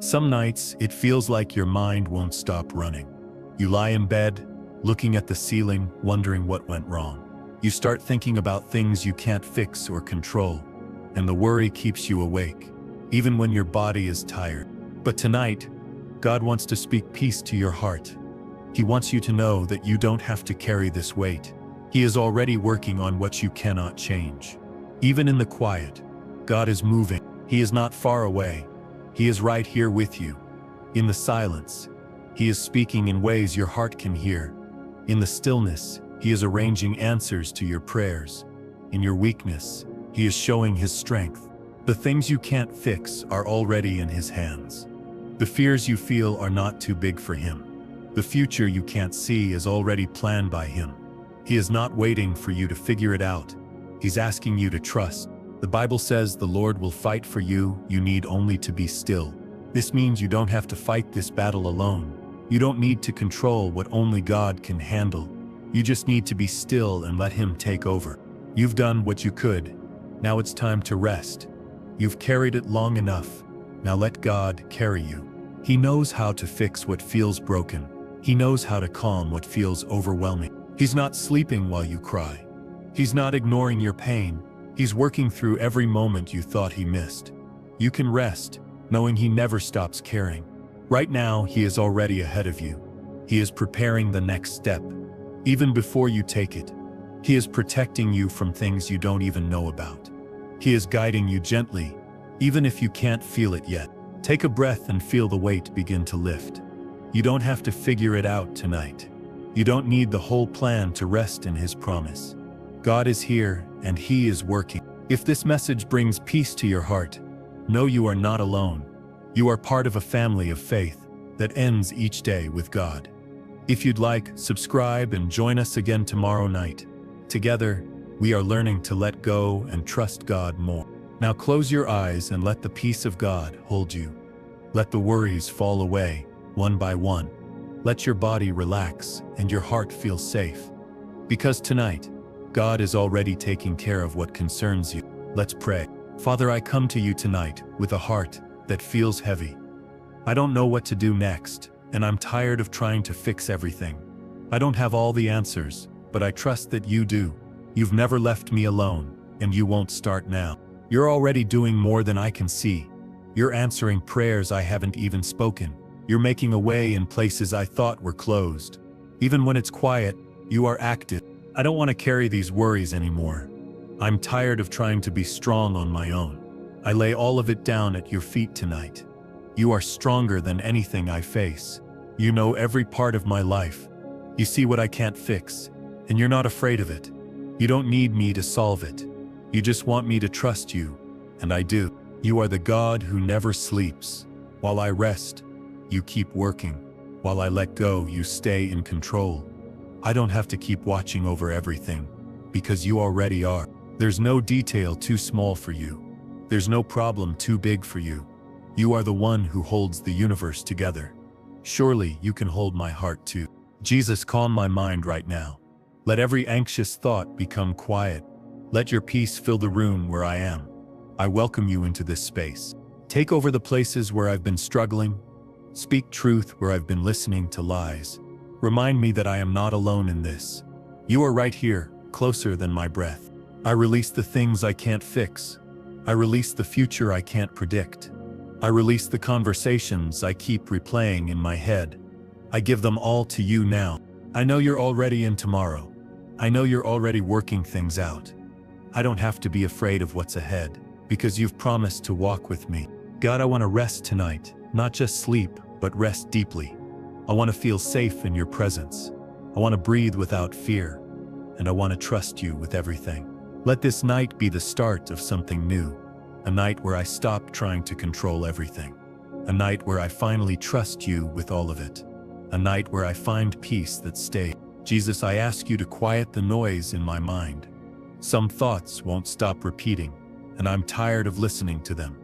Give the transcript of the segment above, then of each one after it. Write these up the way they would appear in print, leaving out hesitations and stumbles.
Some nights, it feels like your mind won't stop running. You lie in bed, looking at the ceiling, wondering what went wrong. You start thinking about things you can't fix or control, and the worry keeps you awake, even when your body is tired. But tonight, God wants to speak peace to your heart. He wants you to know that you don't have to carry this weight. He is already working on what you cannot change. Even in the quiet, God is moving. He is not far away. He is right here with you. In the silence, He is speaking in ways your heart can hear. In the stillness, He is arranging answers to your prayers. In your weakness, He is showing His strength. The things you can't fix are already in His hands. The fears you feel are not too big for Him. The future you can't see is already planned by Him. He is not waiting for you to figure it out. He's asking you to trust. The Bible says the Lord will fight for you. You need only to be still. This means you don't have to fight this battle alone. You don't need to control what only God can handle. You just need to be still and let Him take over. You've done what you could. Now it's time to rest. You've carried it long enough. Now let God carry you. He knows how to fix what feels broken. He knows how to calm what feels overwhelming. He's not sleeping while you cry. He's not ignoring your pain. He's working through every moment you thought He missed. You can rest, knowing He never stops caring. Right now, He is already ahead of you. He is preparing the next step. Even before you take it, He is protecting you from things you don't even know about. He is guiding you gently, even if you can't feel it yet. Take a breath and feel the weight begin to lift. You don't have to figure it out tonight. You don't need the whole plan to rest in His promise. God is here, and He is working. If this message brings peace to your heart, know you are not alone. You are part of a family of faith that ends each day with God. If you'd like, subscribe and join us again tomorrow night. Together, we are learning to let go and trust God more. Now close your eyes and let the peace of God hold you. Let the worries fall away, one by one. Let your body relax and your heart feel safe. Because tonight, God is already taking care of what concerns you. Let's pray. Father, I come to you tonight with a heart that feels heavy. I don't know what to do next, and I'm tired of trying to fix everything. I don't have all the answers, but I trust that you do. You've never left me alone, and you won't start now. You're already doing more than I can see. You're answering prayers I haven't even spoken. You're making a way in places I thought were closed. Even when it's quiet, you are active. I don't want to carry these worries anymore. I'm tired of trying to be strong on my own. I lay all of it down at your feet tonight. You are stronger than anything I face. You know every part of my life. You see what I can't fix, and you're not afraid of it. You don't need me to solve it. You just want me to trust you, and I do. You are the God who never sleeps. While I rest, you keep working. While I let go, you stay in control. I don't have to keep watching over everything, because you already are. There's no detail too small for you. There's no problem too big for you. You are the one who holds the universe together. Surely you can hold my heart too. Jesus, calm my mind right now. Let every anxious thought become quiet. Let your peace fill the room where I am. I welcome you into this space. Take over the places where I've been struggling. Speak truth where I've been listening to lies. Remind me that I am not alone in this. You are right here, closer than my breath. I release the things I can't fix. I release the future I can't predict. I release the conversations I keep replaying in my head. I give them all to you now. I know you're already in tomorrow. I know you're already working things out. I don't have to be afraid of what's ahead, because you've promised to walk with me. God, I want to rest tonight, not just sleep, but rest deeply. I want to feel safe in your presence. I want to breathe without fear, and I want to trust you with everything. Let this night be the start of something new, a night where I stop trying to control everything, a night where I finally trust you with all of it, a night where I find peace that stays. Jesus, I ask you to quiet the noise in my mind. Some thoughts won't stop repeating, and I'm tired of listening to them.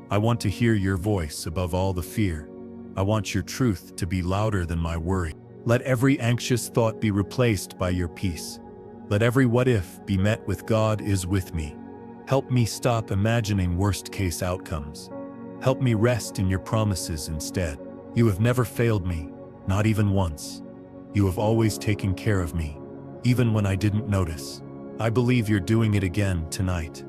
I want to hear your voice above all the fear. I want your truth to be louder than my worry. Let every anxious thought be replaced by your peace. Let every what if be met with God is with me. Help me stop imagining worst-case outcomes. Help me rest in your promises instead. You have never failed me, not even once. You have always taken care of me, even when I didn't notice. I believe you're doing it again tonight.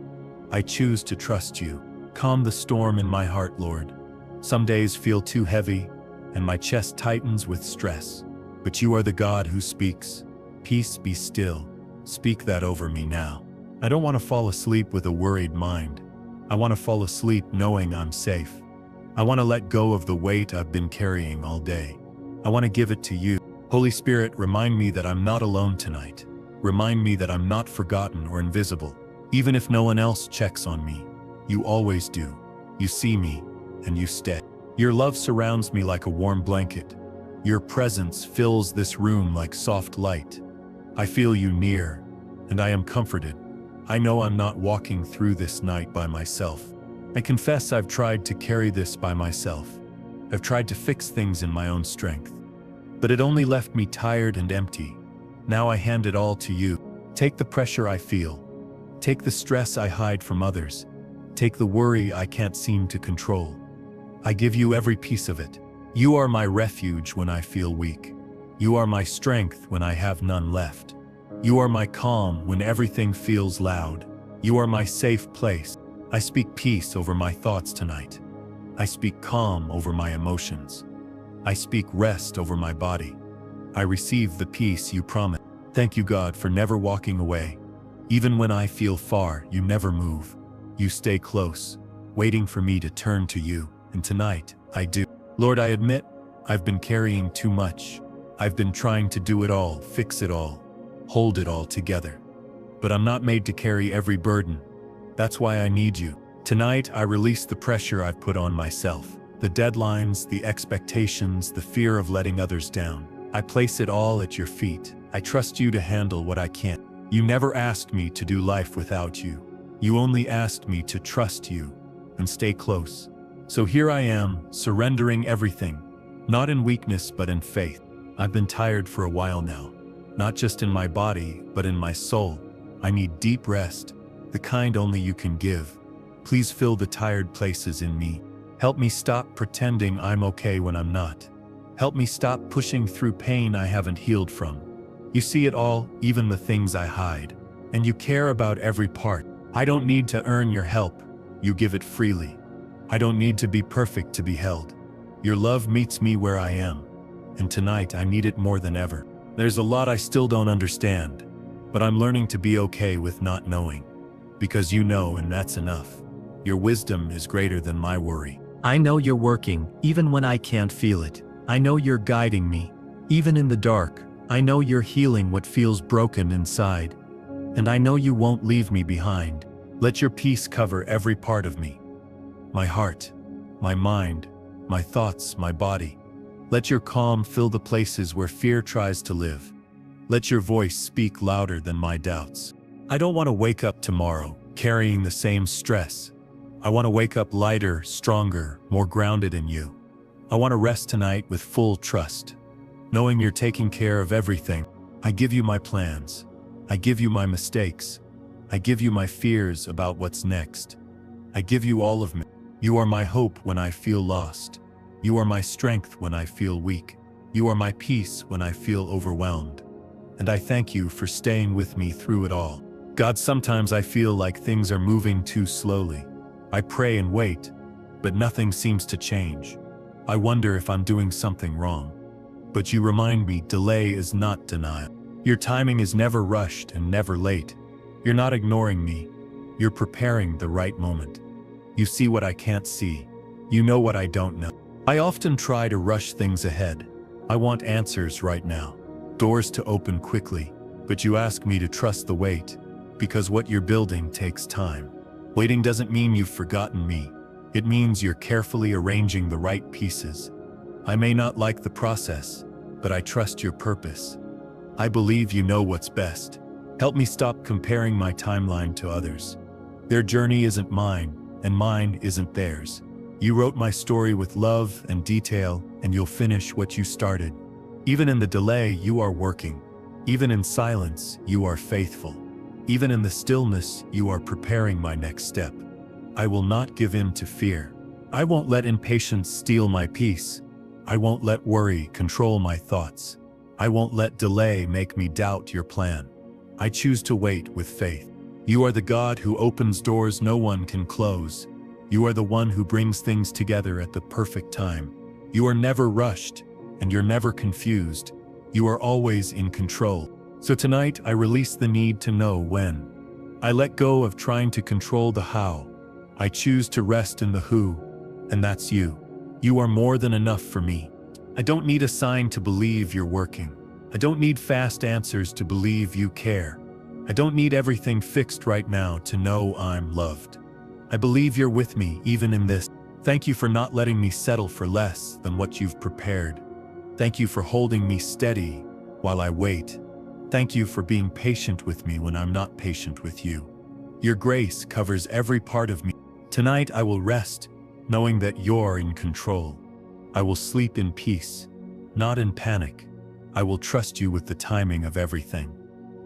I choose to trust you. Calm the storm in my heart, Lord. Some days feel too heavy, and my chest tightens with stress. But you are the God who speaks. Peace, be still. Speak that over me now. I don't want to fall asleep with a worried mind. I want to fall asleep knowing I'm safe. I want to let go of the weight I've been carrying all day. I want to give it to you. Holy Spirit, remind me that I'm not alone tonight. Remind me that I'm not forgotten or invisible. Even if no one else checks on me, you always do. You see me, and you stay. Your love surrounds me like a warm blanket. Your presence fills this room like soft light. I feel you near, and I am comforted. I know I'm not walking through this night by myself. I confess I've tried to carry this by myself. I've tried to fix things in my own strength. But it only left me tired and empty. Now I hand it all to you. Take the pressure I feel. Take the stress I hide from others. Take the worry I can't seem to control. I give you every piece of it. You are my refuge when I feel weak. You are my strength when I have none left. You are my calm when everything feels loud. You are my safe place. I speak peace over my thoughts tonight. I speak calm over my emotions. I speak rest over my body. I receive the peace you promised. Thank you, God, for never walking away. Even when I feel far, you never move. You stay close, waiting for me to turn to you, and tonight, I do. Lord, I admit, I've been carrying too much. I've been trying to do it all, fix it all, hold it all together. But I'm not made to carry every burden. That's why I need you. Tonight, I release the pressure I've put on myself. The deadlines, the expectations, the fear of letting others down. I place it all at your feet. I trust you to handle what I can't. You never asked me to do life without you. You only asked me to trust you and stay close. So here I am, surrendering everything, not in weakness but in faith. I've been tired for a while now, not just in my body, but in my soul. I need deep rest, the kind only you can give. Please fill the tired places in me. Help me stop pretending I'm okay when I'm not. Help me stop pushing through pain I haven't healed from. You see it all, even the things I hide. And you care about every part. I don't need to earn your help. You give it freely. I don't need to be perfect to be held. Your love meets me where I am. And tonight I need it more than ever. There's a lot I still don't understand, but I'm learning to be okay with not knowing. Because you know, and that's enough. Your wisdom is greater than my worry. I know you're working, even when I can't feel it. I know you're guiding me, even in the dark. I know you're healing what feels broken inside. And I know you won't leave me behind. Let your peace cover every part of me. My heart, my mind, my thoughts, my body. Let your calm fill the places where fear tries to live. Let your voice speak louder than my doubts. I don't want to wake up tomorrow carrying the same stress. I want to wake up lighter, stronger, more grounded in you. I want to rest tonight with full trust, knowing you're taking care of everything. I give you my plans. I give you my mistakes. I give you my fears about what's next. I give you all of me. You are my hope when I feel lost. You are my strength when I feel weak. You are my peace when I feel overwhelmed. And I thank you for staying with me through it all. God, sometimes I feel like things are moving too slowly. I pray and wait, but nothing seems to change. I wonder if I'm doing something wrong. But you remind me, delay is not denial. Your timing is never rushed and never late. You're not ignoring me. You're preparing the right moment. You see what I can't see. You know what I don't know. I often try to rush things ahead. I want answers right now. Doors to open quickly. But you ask me to trust the wait, because what you're building takes time. Waiting doesn't mean you've forgotten me. It means you're carefully arranging the right pieces. I may not like the process, but I trust your purpose. I believe you know what's best. Help me stop comparing my timeline to others. Their journey isn't mine, and mine isn't theirs. You wrote my story with love and detail, and you'll finish what you started. Even in the delay, you are working. Even in silence, you are faithful. Even in the stillness, you are preparing my next step. I will not give in to fear. I won't let impatience steal my peace. I won't let worry control my thoughts. I won't let delay make me doubt your plan. I choose to wait with faith. You are the God who opens doors no one can close. You are the one who brings things together at the perfect time. You are never rushed, and you're never confused. You are always in control. So tonight I release the need to know when. I let go of trying to control the how. I choose to rest in the who, and that's you. You are more than enough for me. I don't need a sign to believe you're working. I don't need fast answers to believe you care. I don't need everything fixed right now to know I'm loved. I believe you're with me even in this. Thank you for not letting me settle for less than what you've prepared. Thank you for holding me steady while I wait. Thank you for being patient with me when I'm not patient with you. Your grace covers every part of me. Tonight I will rest, knowing that you're in control. I will sleep in peace, not in panic. I will trust you with the timing of everything,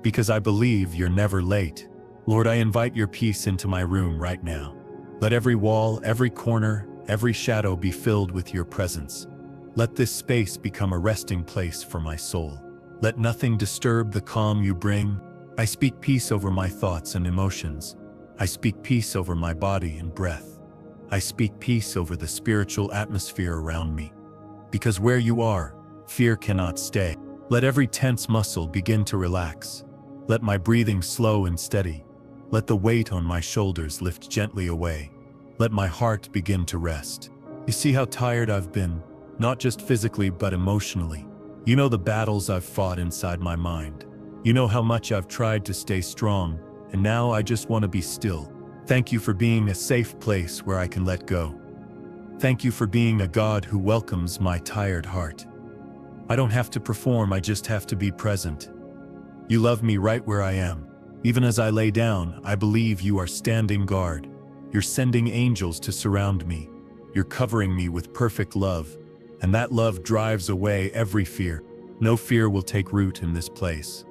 because I believe you're never late. Lord, I invite your peace into my room right now. Let every wall, every corner, every shadow be filled with your presence. Let this space become a resting place for my soul. Let nothing disturb the calm you bring. I speak peace over my thoughts and emotions. I speak peace over my body and breath. I speak peace over the spiritual atmosphere around me. Because where you are, fear cannot stay. Let every tense muscle begin to relax. Let my breathing slow and steady. Let the weight on my shoulders lift gently away. Let my heart begin to rest. You see how tired I've been, not just physically but emotionally. You know the battles I've fought inside my mind. You know how much I've tried to stay strong, and now I just want to be still. Thank you for being a safe place where I can let go. Thank you for being a God who welcomes my tired heart. I don't have to perform, I just have to be present. You love me right where I am. Even as I lay down, I believe you are standing guard. You're sending angels to surround me. You're covering me with perfect love, and that love drives away every fear. No fear will take root in this place.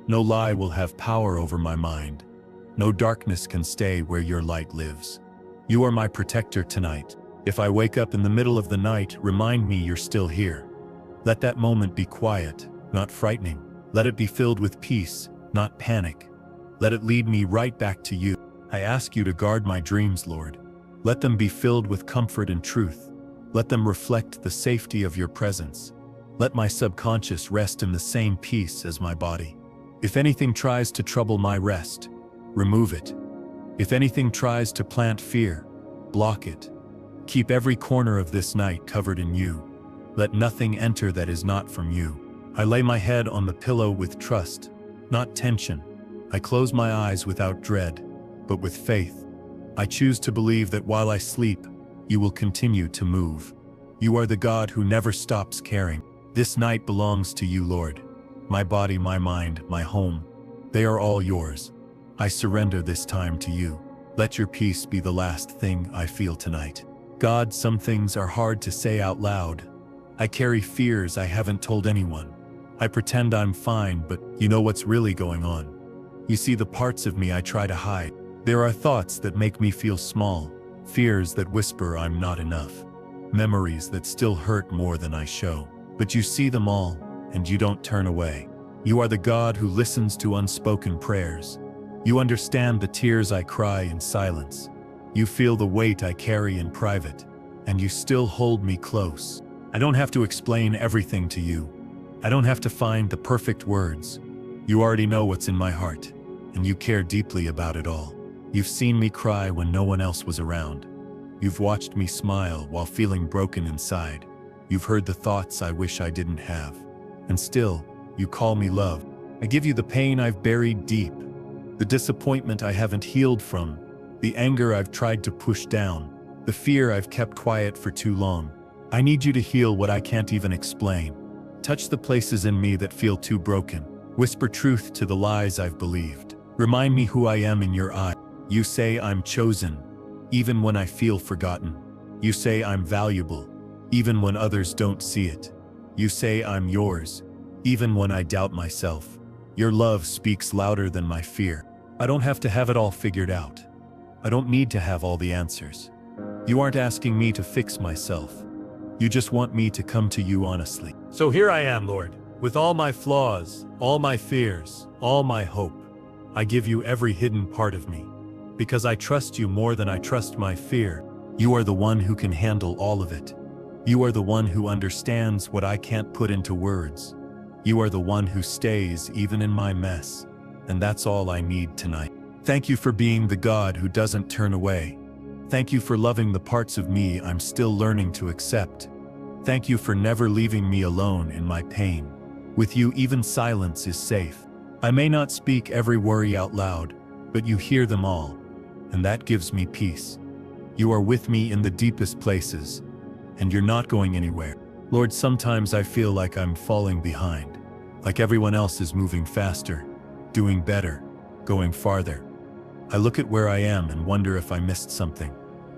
No lie will have power over my mind. No darkness can stay where your light lives. You are my protector tonight. If I wake up in the middle of the night, remind me you're still here. Let that moment be quiet, not frightening. Let it be filled with peace, not panic. Let it lead me right back to you. I ask you to guard my dreams, Lord. Let them be filled with comfort and truth. Let them reflect the safety of your presence. Let my subconscious rest in the same peace as my body. If anything tries to trouble my rest, remove it. If anything tries to plant fear, block it. Keep every corner of this night covered in you. Let nothing enter that is not from you. I lay my head on the pillow with trust, not tension. I close my eyes without dread, but with faith. I choose to believe that while I sleep, you will continue to move. You are the God who never stops caring. This night belongs to you, Lord. My body, my mind, my home, they are all yours. I surrender this time to you. Let your peace be the last thing I feel tonight. God, some things are hard to say out loud. I carry fears I haven't told anyone. I pretend I'm fine, but you know what's really going on. You see the parts of me I try to hide. There are thoughts that make me feel small, fears that whisper I'm not enough, memories that still hurt more than I show. But you see them all, and you don't turn away. You are the God who listens to unspoken prayers. You understand the tears I cry in silence. You feel the weight I carry in private, and you still hold me close. I don't have to explain everything to you. I don't have to find the perfect words. You already know what's in my heart, and you care deeply about it all. You've seen me cry when no one else was around. You've watched me smile while feeling broken inside. You've heard the thoughts I wish I didn't have. And still, you call me love. I give you the pain I've buried deep, the disappointment I haven't healed from, the anger I've tried to push down, the fear I've kept quiet for too long. I need you to heal what I can't even explain. Touch the places in me that feel too broken. Whisper truth to the lies I've believed. Remind me who I am in your eye. You say I'm chosen, even when I feel forgotten. You say I'm valuable, even when others don't see it. You say I'm yours, even when I doubt myself. Your love speaks louder than my fear. I don't have to have it all figured out. I don't need to have all the answers. You aren't asking me to fix myself. You just want me to come to you honestly. So here I am, Lord, with all my flaws, all my fears, all my hope. I give you every hidden part of me, because I trust you more than I trust my fear. You are the one who can handle all of it. You are the one who understands what I can't put into words. You are the one who stays even in my mess, and that's all I need tonight. Thank you for being the God who doesn't turn away. Thank you for loving the parts of me I'm still learning to accept. Thank you for never leaving me alone in my pain. With you, even silence is safe. I may not speak every worry out loud, but you hear them all, and that gives me peace. You are with me in the deepest places, and you're not going anywhere. Lord, sometimes I feel like I'm falling behind, like everyone else is moving faster, doing better, going farther. I look at where I am and wonder if I missed something.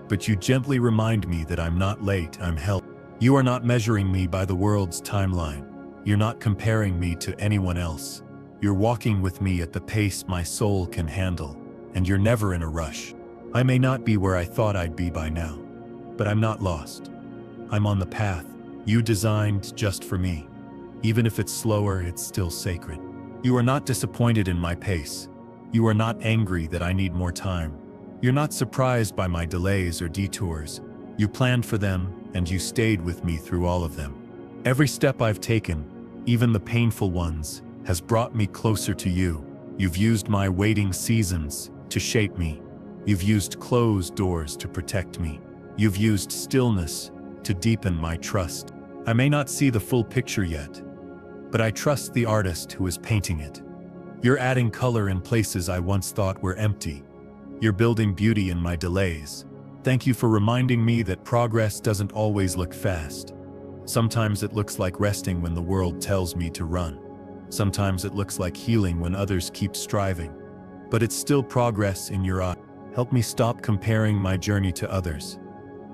But you gently remind me that I'm not late, I'm helped. You are not measuring me by the world's timeline. You're not comparing me to anyone else. You're walking with me at the pace my soul can handle, and you're never in a rush. I may not be where I thought I'd be by now, but I'm not lost. I'm on the path you designed just for me. Even if it's slower, it's still sacred. You are not disappointed in my pace. You are not angry that I need more time. You're not surprised by my delays or detours. You planned for them, and you stayed with me through all of them. Every step I've taken, even the painful ones, has brought me closer to you. You've used my waiting seasons to shape me. You've used closed doors to protect me. You've used stillness to deepen my trust. I may not see the full picture yet, but I trust the artist who is painting it. You're adding color in places I once thought were empty. You're building beauty in my delays. Thank you for reminding me that progress doesn't always look fast. Sometimes it looks like resting when the world tells me to run. Sometimes it looks like healing when others keep striving. But it's still progress in your eye. Help me stop comparing my journey to others.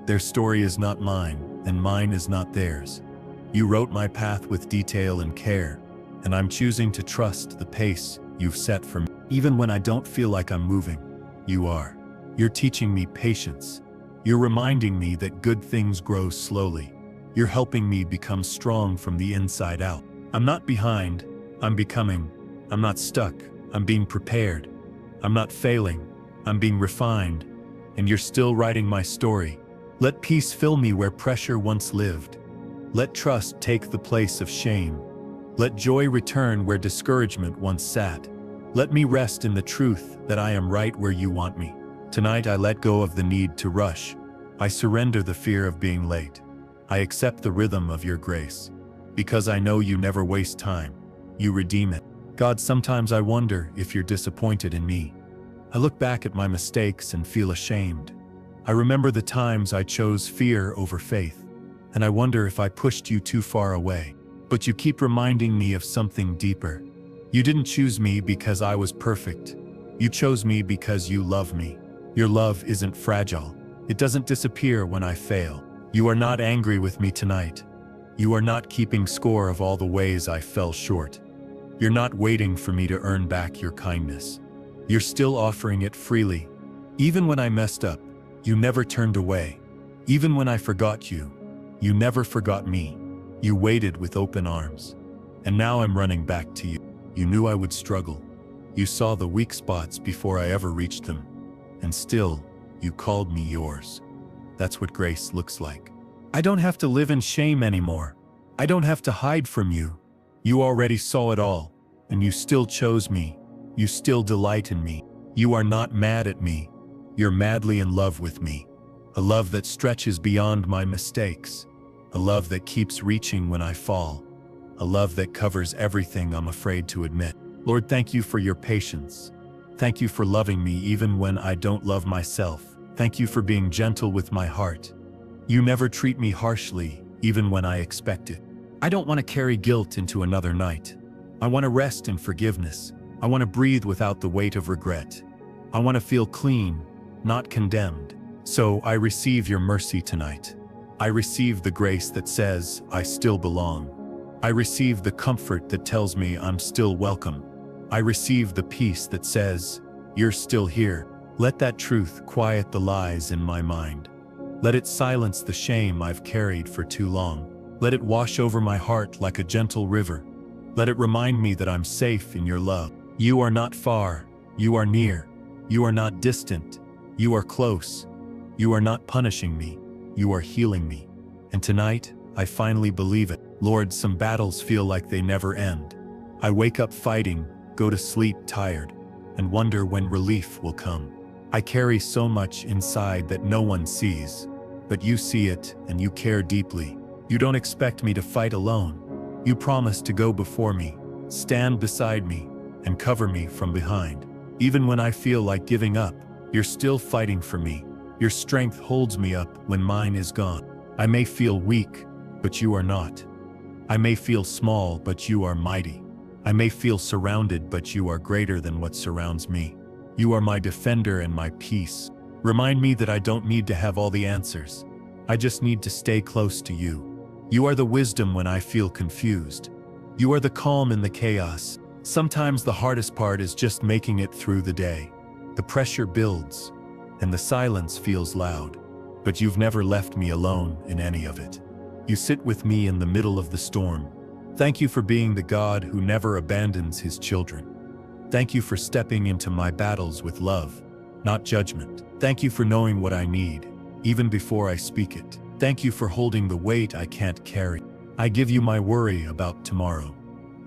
Their story is not mine, and mine is not theirs. You wrote my path with detail and care, and I'm choosing to trust the pace you've set for me. Even when I don't feel like I'm moving, you are. You're teaching me patience. You're reminding me that good things grow slowly. You're helping me become strong from the inside out. I'm not behind, I'm becoming. I'm not stuck, I'm being prepared. I'm not failing, I'm being refined. And you're still writing my story. Let peace fill me where pressure once lived. Let trust take the place of shame. Let joy return where discouragement once sat. Let me rest in the truth that I am right where you want me. Tonight I let go of the need to rush. I surrender the fear of being late. I accept the rhythm of your grace. Because I know you never waste time. You redeem it. God, sometimes I wonder if you're disappointed in me. I look back at my mistakes and feel ashamed. I remember the times I chose fear over faith, and I wonder if I pushed you too far away. But you keep reminding me of something deeper. You didn't choose me because I was perfect. You chose me because you love me. Your love isn't fragile. It doesn't disappear when I fail. You are not angry with me tonight. You are not keeping score of all the ways I fell short. You're not waiting for me to earn back your kindness. You're still offering it freely. Even when I messed up, you never turned away. Even when I forgot you, you never forgot me. You waited with open arms. And now I'm running back to you. You knew I would struggle. You saw the weak spots before I ever reached them. And still, you called me yours. That's what grace looks like. I don't have to live in shame anymore. I don't have to hide from you. You already saw it all, and you still chose me. You still delight in me. You are not mad at me. You're madly in love with me. A love that stretches beyond my mistakes. A love that keeps reaching when I fall. A love that covers everything I'm afraid to admit. Lord, thank you for your patience. Thank you for loving me even when I don't love myself. Thank you for being gentle with my heart. You never treat me harshly, even when I expect it. I don't want to carry guilt into another night. I want to rest in forgiveness. I want to breathe without the weight of regret. I want to feel clean, not condemned. So I receive your mercy tonight. I receive the grace that says, I still belong. I receive the comfort that tells me I'm still welcome. I receive the peace that says, you're still here. Let that truth quiet the lies in my mind. Let it silence the shame I've carried for too long. Let it wash over my heart like a gentle river. Let it remind me that I'm safe in your love. You are not far, you are near. You are not distant, you are close. You are not punishing me, you are healing me. And tonight, I finally believe it. Lord, some battles feel like they never end. I wake up fighting, go to sleep tired, and wonder when relief will come. I carry so much inside that no one sees, but you see it and you care deeply. You don't expect me to fight alone. You promise to go before me, stand beside me, and cover me from behind. Even when I feel like giving up, you're still fighting for me. Your strength holds me up when mine is gone. I may feel weak, but you are not. I may feel small, but you are mighty. I may feel surrounded, but you are greater than what surrounds me. You are my defender and my peace. Remind me that I don't need to have all the answers. I just need to stay close to you. You are the wisdom when I feel confused. You are the calm in the chaos. Sometimes the hardest part is just making it through the day. The pressure builds, and the silence feels loud. But you've never left me alone in any of it. You sit with me in the middle of the storm. Thank you for being the God who never abandons his children. Thank you for stepping into my battles with love, not judgment. Thank you for knowing what I need, even before I speak it. Thank you for holding the weight I can't carry. I give you my worry about tomorrow.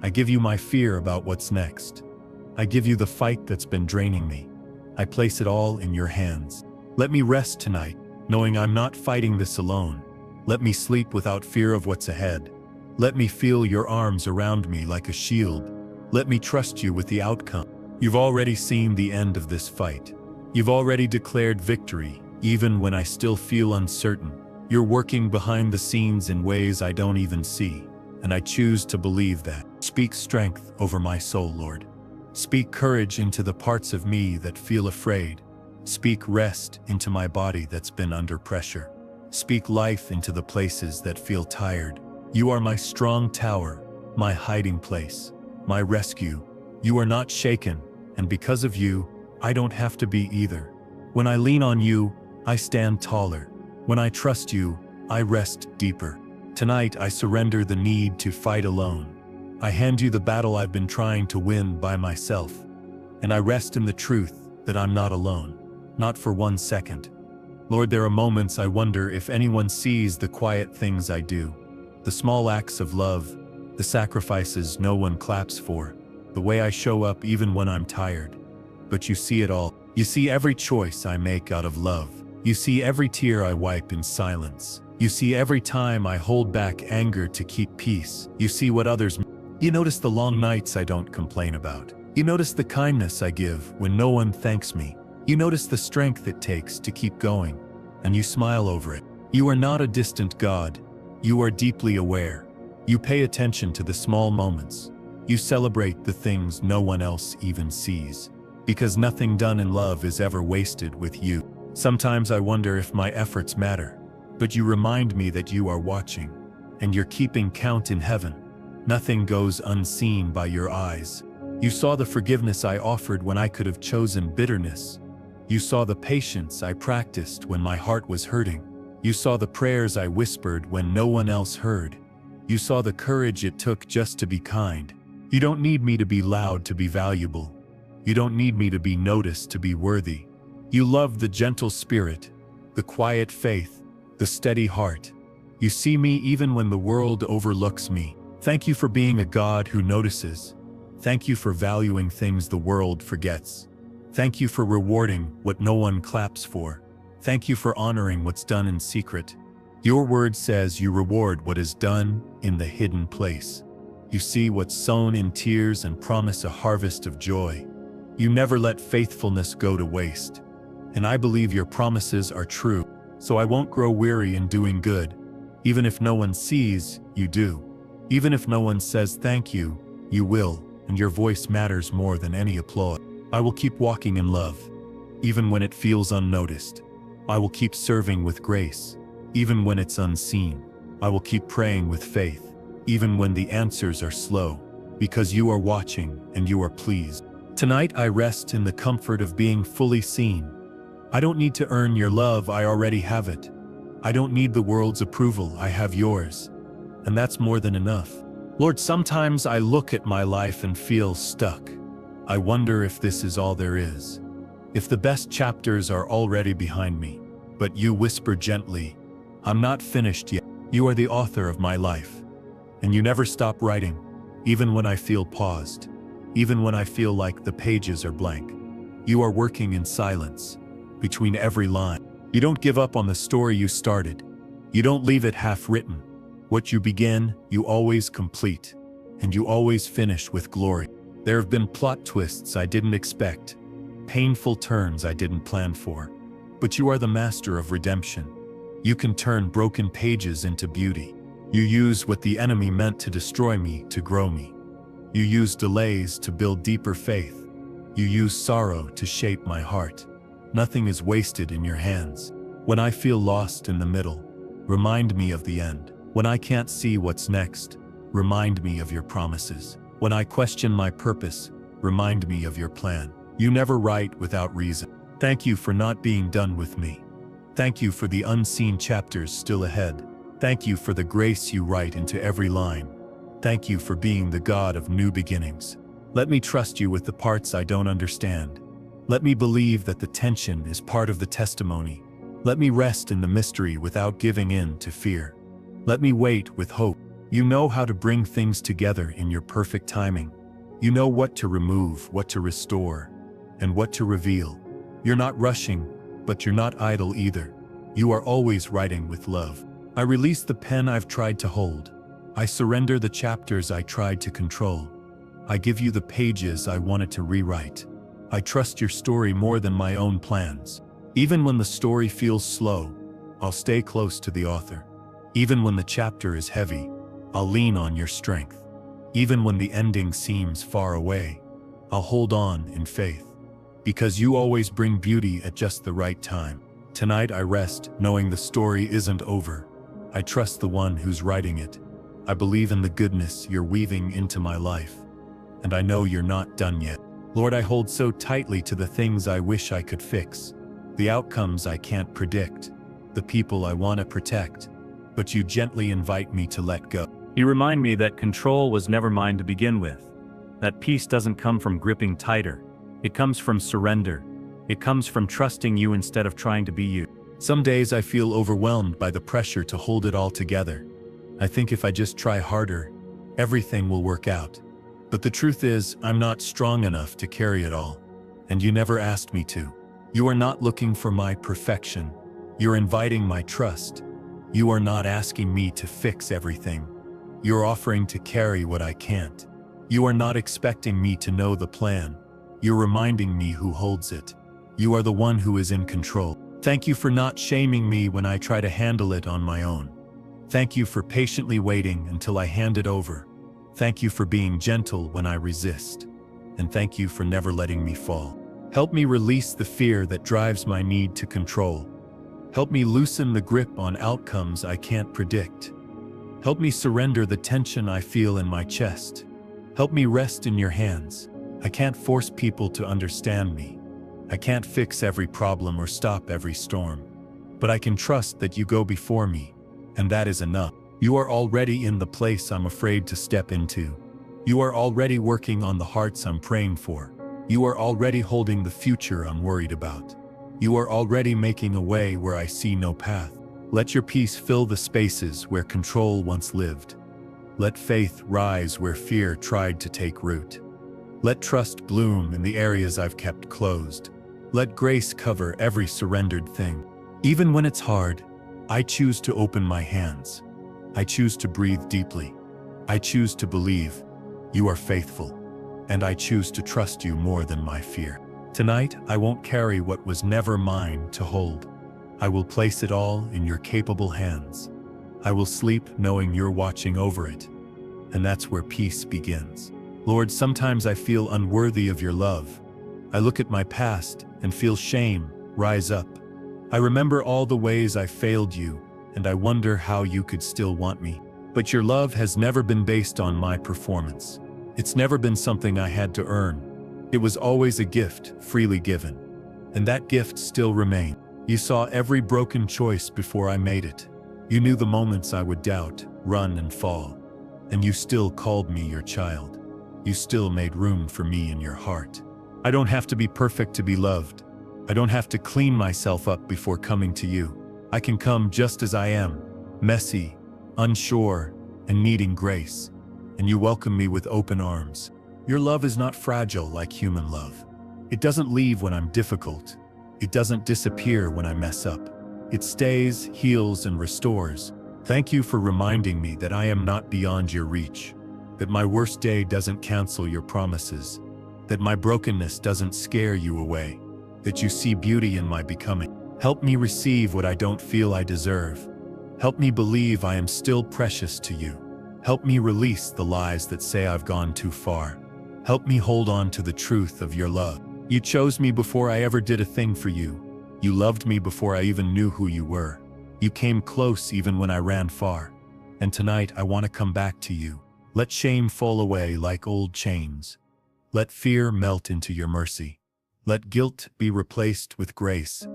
I give you my fear about what's next. I give you the fight that's been draining me. I place it all in your hands. Let me rest tonight, knowing I'm not fighting this alone. Let me sleep without fear of what's ahead. Let me feel your arms around me like a shield. Let me trust you with the outcome. You've already seen the end of this fight. You've already declared victory, even when I still feel uncertain. You're working behind the scenes in ways I don't even see, and I choose to believe that. Speak strength over my soul, Lord. Speak courage into the parts of me that feel afraid. Speak rest into my body that's been under pressure. Speak life into the places that feel tired. You are my strong tower, my hiding place, my rescue. You are not shaken, and because of you, I don't have to be either. When I lean on you, I stand taller. When I trust you, I rest deeper. Tonight, I surrender the need to fight alone. I hand you the battle I've been trying to win by myself. And I rest in the truth that I'm not alone, not for 1 second. Lord, there are moments I wonder if anyone sees the quiet things I do, the small acts of love, the sacrifices no one claps for, the way I show up even when I'm tired. But you see it all. You see every choice I make out of love. You see every tear I wipe in silence. You see every time I hold back anger to keep peace. You see what others. You notice the long nights I don't complain about. You notice the kindness I give when no one thanks me. You notice the strength it takes to keep going, and you smile over it. You are not a distant God. You are deeply aware. You pay attention to the small moments. You celebrate the things no one else even sees. Because nothing done in love is ever wasted with you. Sometimes I wonder if my efforts matter, but you remind me that you are watching, and you're keeping count in heaven. Nothing goes unseen by your eyes. You saw the forgiveness I offered when I could have chosen bitterness. You saw the patience I practiced when my heart was hurting. You saw the prayers I whispered when no one else heard. You saw the courage it took just to be kind. You don't need me to be loud to be valuable. You don't need me to be noticed to be worthy. You love the gentle spirit, the quiet faith, the steady heart. You see me even when the world overlooks me. Thank you for being a God who notices. Thank you for valuing things the world forgets. Thank you for rewarding what no one claps for. Thank you for honoring what's done in secret. Your word says you reward what is done in the hidden place. You see what's sown in tears and promise a harvest of joy. You never let faithfulness go to waste. And I believe your promises are true, so I won't grow weary in doing good. Even if no one sees, you do. Even if no one says thank you, you will, and your voice matters more than any applause. I will keep walking in love, even when it feels unnoticed. I will keep serving with grace, even when it's unseen. I will keep praying with faith, even when the answers are slow, because you are watching and you are pleased. Tonight I rest in the comfort of being fully seen. I don't need to earn your love, I already have it. I don't need the world's approval, I have yours. And that's more than enough. Lord, sometimes I look at my life and feel stuck. I wonder if this is all there is. If the best chapters are already behind me. But you whisper gently, I'm not finished yet. You are the author of my life. And you never stop writing, even when I feel paused, even when I feel like the pages are blank. You are working in silence, between every line. You don't give up on the story you started. You don't leave it half-written. What you begin, you always complete, and you always finish with glory. There have been plot twists I didn't expect, painful turns I didn't plan for, but you are the master of redemption. You can turn broken pages into beauty. You use what the enemy meant to destroy me to grow me. You use delays to build deeper faith. You use sorrow to shape my heart. Nothing is wasted in your hands. When I feel lost in the middle, remind me of the end. When I can't see what's next, remind me of your promises. When I question my purpose, remind me of your plan. You never write without reason. Thank you for not being done with me. Thank you for the unseen chapters still ahead. Thank you for the grace you write into every line. Thank you for being the God of new beginnings. Let me trust you with the parts I don't understand. Let me believe that the tension is part of the testimony. Let me rest in the mystery without giving in to fear. Let me wait with hope. You know how to bring things together in your perfect timing. You know what to remove, what to restore, and what to reveal. You're not rushing, but you're not idle either. You are always writing with love. I release the pen I've tried to hold. I surrender the chapters I tried to control. I give you the pages I wanted to rewrite. I trust your story more than my own plans. Even when the story feels slow, I'll stay close to the author. Even when the chapter is heavy, I'll lean on your strength. Even when the ending seems far away, I'll hold on in faith. Because you always bring beauty at just the right time. Tonight I rest knowing the story isn't over. I trust the one who's writing it. I believe in the goodness you're weaving into my life. And I know you're not done yet. Lord, I hold so tightly to the things I wish I could fix, the outcomes I can't predict, the people I want to protect. But you gently invite me to let go. You remind me that control was never mine to begin with. That peace doesn't come from gripping tighter. It comes from surrender. It comes from trusting you instead of trying to be you. Some days I feel overwhelmed by the pressure to hold it all together. I think if I just try harder, everything will work out. But the truth is, I'm not strong enough to carry it all. And you never asked me to. You are not looking for my perfection. You're inviting my trust. You are not asking me to fix everything. You're offering to carry what I can't. You are not expecting me to know the plan. You're reminding me who holds it. You are the one who is in control. Thank you for not shaming me when I try to handle it on my own. Thank you for patiently waiting until I hand it over. Thank you for being gentle when I resist. And thank you for never letting me fall. Help me release the fear that drives my need to control. Help me loosen the grip on outcomes I can't predict. Help me surrender the tension I feel in my chest. Help me rest in your hands. I can't force people to understand me. I can't fix every problem or stop every storm. But I can trust that you go before me, and that is enough. You are already in the place I'm afraid to step into. You are already working on the hearts I'm praying for. You are already holding the future I'm worried about. You are already making a way where I see no path. Let your peace fill the spaces where control once lived. Let faith rise where fear tried to take root. Let trust bloom in the areas I've kept closed. Let grace cover every surrendered thing. Even when it's hard, I choose to open my hands. I choose to breathe deeply. I choose to believe you are faithful. And I choose to trust you more than my fear. Tonight, I won't carry what was never mine to hold. I will place it all in your capable hands. I will sleep knowing you're watching over it. And that's where peace begins. Lord, sometimes I feel unworthy of your love. I look at my past and feel shame rise up. I remember all the ways I failed you, and I wonder how you could still want me. But your love has never been based on my performance. It's never been something I had to earn. It was always a gift, freely given. And that gift still remains. You saw every broken choice before I made it. You knew the moments I would doubt, run and fall. And you still called me your child. You still made room for me in your heart. I don't have to be perfect to be loved. I don't have to clean myself up before coming to you. I can come just as I am, messy, unsure, and needing grace. And you welcome me with open arms. Your love is not fragile like human love. It doesn't leave when I'm difficult. It doesn't disappear when I mess up. It stays, heals, and restores. Thank you for reminding me that I am not beyond your reach, that my worst day doesn't cancel your promises, that my brokenness doesn't scare you away, that you see beauty in my becoming. Help me receive what I don't feel I deserve. Help me believe I am still precious to you. Help me release the lies that say I've gone too far. Help me hold on to the truth of your love. You chose me before I ever did a thing for you. You loved me before I even knew who you were. You came close even when I ran far. And tonight I want to come back to you. Let shame fall away like old chains. Let fear melt into your mercy. Let guilt be replaced with grace.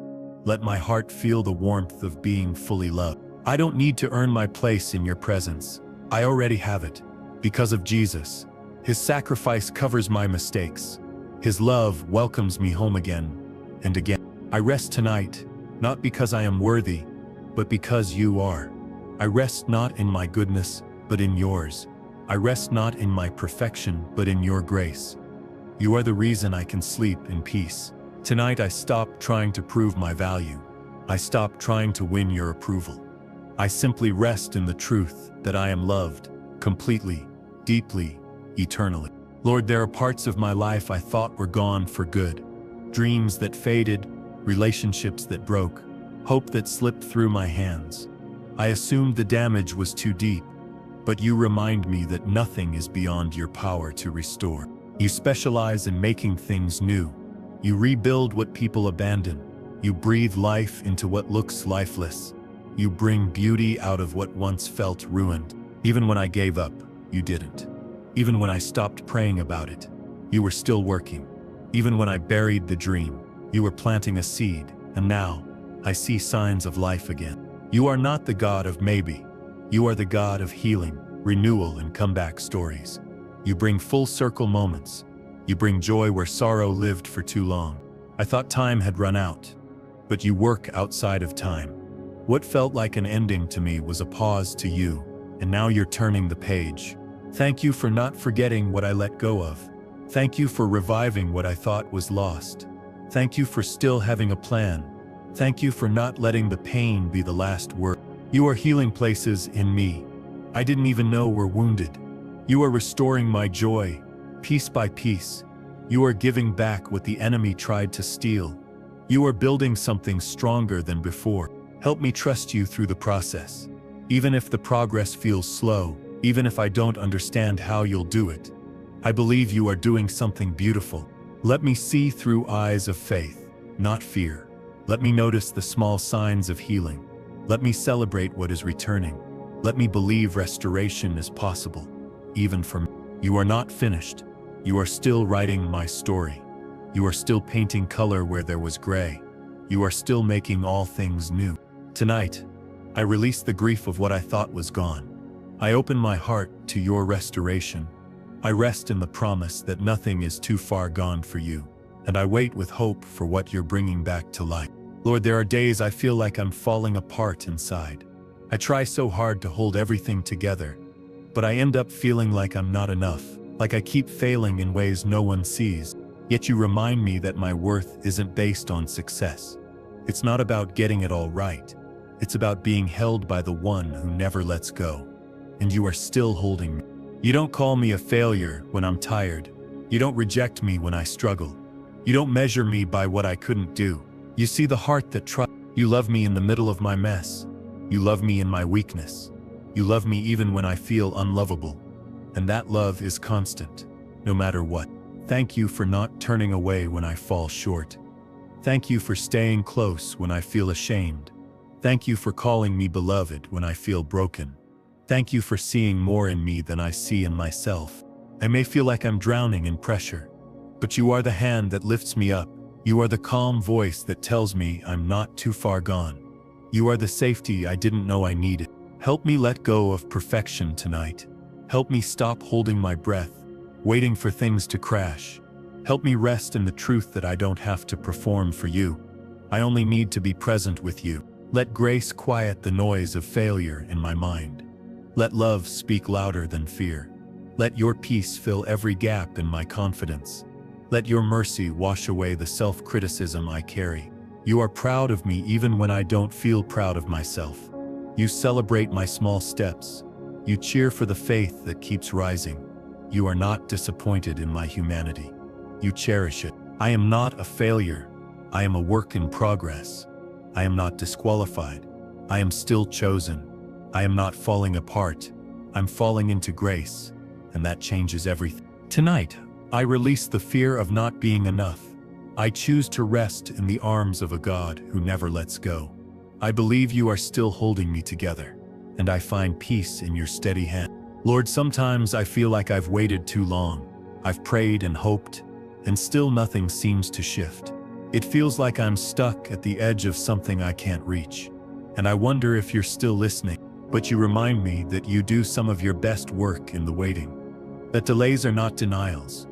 Let my heart feel the warmth of being fully loved. I don't need to earn my place in your presence. I already have it. Because of Jesus. His sacrifice covers my mistakes. His love welcomes me home again and again. I rest tonight, not because I am worthy, but because you are. I rest not in my goodness, but in yours. I rest not in my perfection, but in your grace. You are the reason I can sleep in peace. Tonight I stop trying to prove my value. I stop trying to win your approval. I simply rest in the truth that I am loved, completely, deeply, eternally. Lord, there are parts of my life I thought were gone for good. Dreams that faded, relationships that broke, hope that slipped through my hands. I assumed the damage was too deep, but you remind me that nothing is beyond your power to restore. You specialize in making things new. You rebuild what people abandon. You breathe life into what looks lifeless. You bring beauty out of what once felt ruined. Even when I gave up, you didn't. Even when I stopped praying about it, you were still working. Even when I buried the dream, you were planting a seed, and now I see signs of life again. You are not the God of maybe. You are the God of healing, renewal, and comeback stories. You bring full circle moments. You bring joy where sorrow lived for too long. I thought time had run out, but you work outside of time. What felt like an ending to me was a pause to you, and now you're turning the page. Thank you for not forgetting what I let go of. Thank you for reviving what I thought was lost. Thank you for still having a plan. Thank you for not letting the pain be the last word. You are healing places in me I didn't even know were wounded. You are restoring my joy, piece by piece. You are giving back what the enemy tried to steal. You are building something stronger than before. Help me trust you through the process. Even if the progress feels slow, even if I don't understand how you'll do it, I believe you are doing something beautiful. Let me see through eyes of faith, not fear. Let me notice the small signs of healing. Let me celebrate what is returning. Let me believe restoration is possible, even for me. You are not finished. You are still writing my story. You are still painting color where there was gray. You are still making all things new. Tonight, I release the grief of what I thought was gone. I open my heart to your restoration. I rest in the promise that nothing is too far gone for you, and I wait with hope for what you're bringing back to life. Lord, there are days I feel like I'm falling apart inside. I try so hard to hold everything together, but I end up feeling like I'm not enough, like I keep failing in ways no one sees. Yet you remind me that my worth isn't based on success. It's not about getting it all right. It's about being held by the one who never lets go. And you are still holding me. You don't call me a failure when I'm tired. You don't reject me when I struggle. You don't measure me by what I couldn't do. You see the heart that trusts. You love me in the middle of my mess. You love me in my weakness. You love me even when I feel unlovable. And that love is constant, no matter what. Thank you for not turning away when I fall short. Thank you for staying close when I feel ashamed. Thank you for calling me beloved when I feel broken. Thank you for seeing more in me than I see in myself. I may feel like I'm drowning in pressure, but you are the hand that lifts me up. You are the calm voice that tells me I'm not too far gone. You are the safety I didn't know I needed. Help me let go of perfection tonight. Help me stop holding my breath, waiting for things to crash. Help me rest in the truth that I don't have to perform for you. I only need to be present with you. Let grace quiet the noise of failure in my mind. Let love speak louder than fear. Let your peace fill every gap in my confidence. Let your mercy wash away the self-criticism I carry. You are proud of me even when I don't feel proud of myself. You celebrate my small steps. You cheer for the faith that keeps rising. You are not disappointed in my humanity. You cherish it. I am not a failure. I am a work in progress. I am not disqualified. I am still chosen. I am not falling apart. I'm falling into grace, and that changes everything. Tonight, I release the fear of not being enough. I choose to rest in the arms of a God who never lets go. I believe you are still holding me together, and I find peace in your steady hand. Lord, sometimes I feel like I've waited too long. I've prayed and hoped, and still nothing seems to shift. It feels like I'm stuck at the edge of something I can't reach, and I wonder if you're still listening. But you remind me that you do some of your best work in the waiting, that delays are not denials,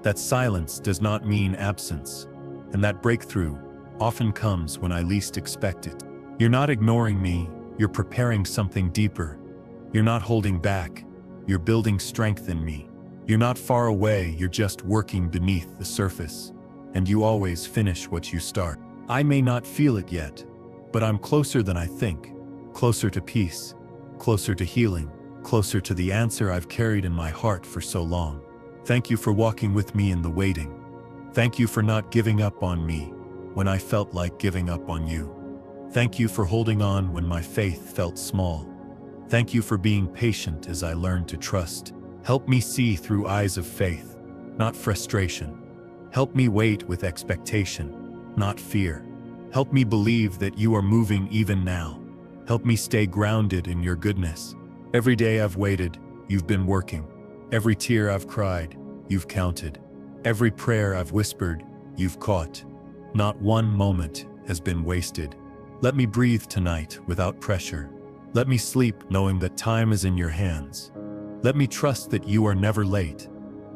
that silence does not mean absence, and that breakthrough often comes when I least expect it. You're not ignoring me, you're preparing something deeper. You're not holding back, you're building strength in me. You're not far away, you're just working beneath the surface. And you always finish what you start. I may not feel it yet, but I'm closer than I think, closer to peace, closer to healing, closer to the answer I've carried in my heart for so long. Thank you for walking with me in the waiting. Thank you for not giving up on me when I felt like giving up on you. Thank you for holding on when my faith felt small. Thank you for being patient as I learned to trust. Help me see through eyes of faith, not frustration. Help me wait with expectation, not fear. Help me believe that you are moving even now. Help me stay grounded in your goodness. Every day I've waited, you've been working. Every tear I've cried, you've counted. Every prayer I've whispered, you've caught. Not one moment has been wasted. Let me breathe tonight without pressure. Let me sleep knowing that time is in your hands. Let me trust that you are never late.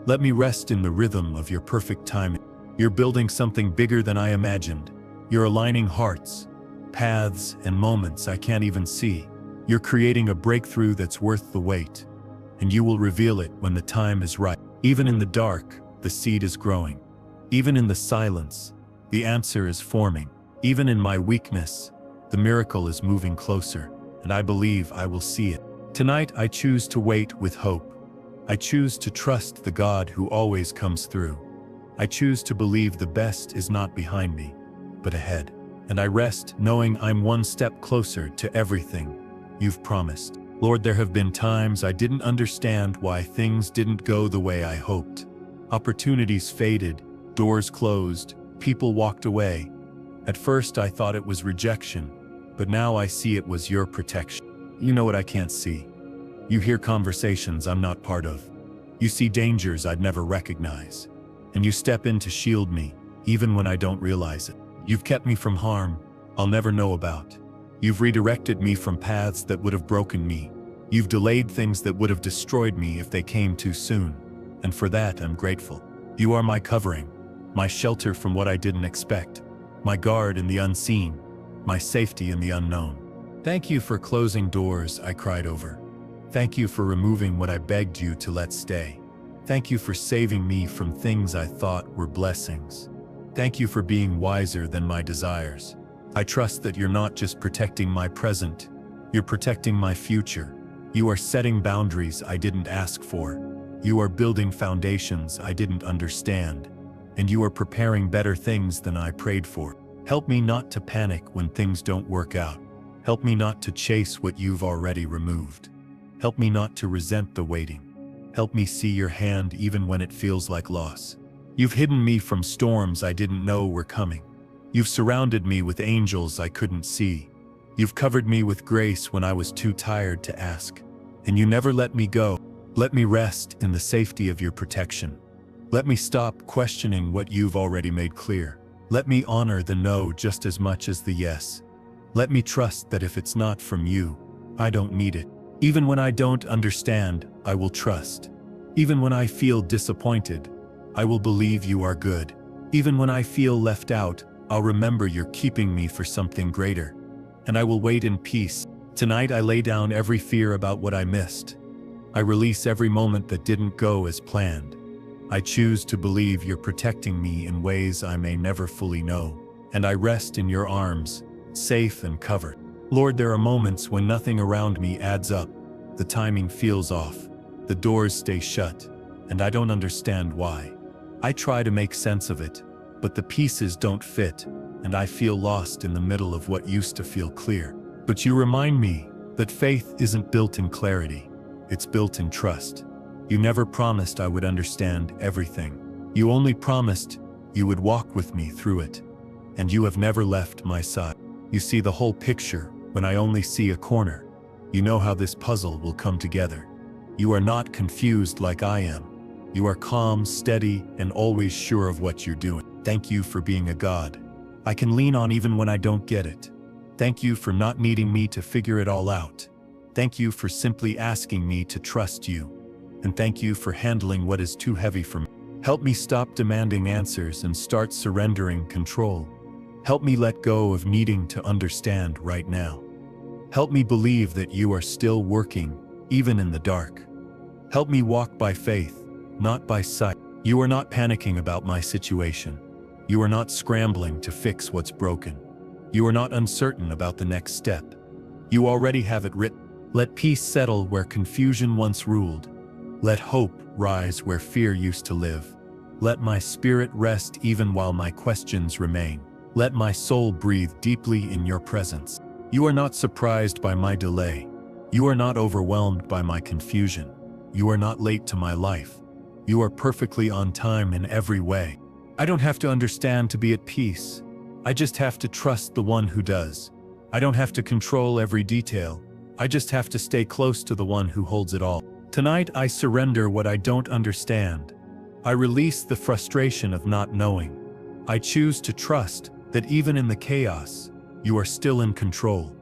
Let me rest in the rhythm of your perfect timing. You're building something bigger than I imagined. You're aligning hearts, paths, and moments I can't even see. You're creating a breakthrough that's worth the wait, and you will reveal it when the time is right. Even in the dark, the seed is growing. Even in the silence, the answer is forming. Even in my weakness, the miracle is moving closer, and I believe I will see it. Tonight I choose to wait with hope. I choose to trust the God who always comes through. I choose to believe the best is not behind me, but ahead. And I rest knowing I'm one step closer to everything you've promised. Lord, there have been times I didn't understand why things didn't go the way I hoped. Opportunities faded, doors closed, people walked away. At first I thought it was rejection, but now I see it was your protection. You know what I can't see. You hear conversations I'm not part of. You see dangers I'd never recognize. And you step in to shield me, even when I don't realize it. You've kept me from harm I'll never know about. You've redirected me from paths that would have broken me. You've delayed things that would have destroyed me if they came too soon. And for that, I'm grateful. You are my covering, my shelter from what I didn't expect, my guard in the unseen, my safety in the unknown. Thank you for closing doors I cried over. Thank you for removing what I begged you to let stay. Thank you for saving me from things I thought were blessings. Thank you for being wiser than my desires. I trust that you're not just protecting my present, you're protecting my future. You are setting boundaries I didn't ask for. You are building foundations I didn't understand. And you are preparing better things than I prayed for. Help me not to panic when things don't work out. Help me not to chase what you've already removed. Help me not to resent the waiting. Help me see your hand even when it feels like loss. You've hidden me from storms I didn't know were coming. You've surrounded me with angels I couldn't see. You've covered me with grace when I was too tired to ask. And you never let me go. Let me rest in the safety of your protection. Let me stop questioning what you've already made clear. Let me honor the no just as much as the yes. Let me trust that if it's not from you, I don't need it. Even when I don't understand, I will trust. Even when I feel disappointed, I will believe you are good. Even when I feel left out, I'll remember you're keeping me for something greater. And I will wait in peace. Tonight I lay down every fear about what I missed. I release every moment that didn't go as planned. I choose to believe you're protecting me in ways I may never fully know. And I rest in your arms, safe and covered. Lord, there are moments when nothing around me adds up. The timing feels off. The doors stay shut, and I don't understand why. I try to make sense of it, but the pieces don't fit, and I feel lost in the middle of what used to feel clear. But you remind me that faith isn't built in clarity. It's built in trust. You never promised I would understand everything. You only promised you would walk with me through it. And you have never left my side. You see the whole picture when I only see a corner. You know how this puzzle will come together. You are not confused like I am. You are calm, steady, and always sure of what you're doing. Thank you for being a God I can lean on even when I don't get it. Thank you for not needing me to figure it all out. Thank you for simply asking me to trust you. And thank you for handling what is too heavy for me. Help me stop demanding answers and start surrendering control. Help me let go of needing to understand right now. Help me believe that you are still working, even in the dark. Help me walk by faith, not by sight. You are not panicking about my situation. You are not scrambling to fix what's broken. You are not uncertain about the next step. You already have it written. Let peace settle where confusion once ruled. Let hope rise where fear used to live. Let my spirit rest even while my questions remain. Let my soul breathe deeply in your presence. You are not surprised by my delay. You are not overwhelmed by my confusion. You are not late to my life. You are perfectly on time in every way. I don't have to understand to be at peace. I just have to trust the one who does. I don't have to control every detail. I just have to stay close to the one who holds it all. Tonight I surrender what I don't understand. I release the frustration of not knowing. I choose to trust that even in the chaos, you are still in control.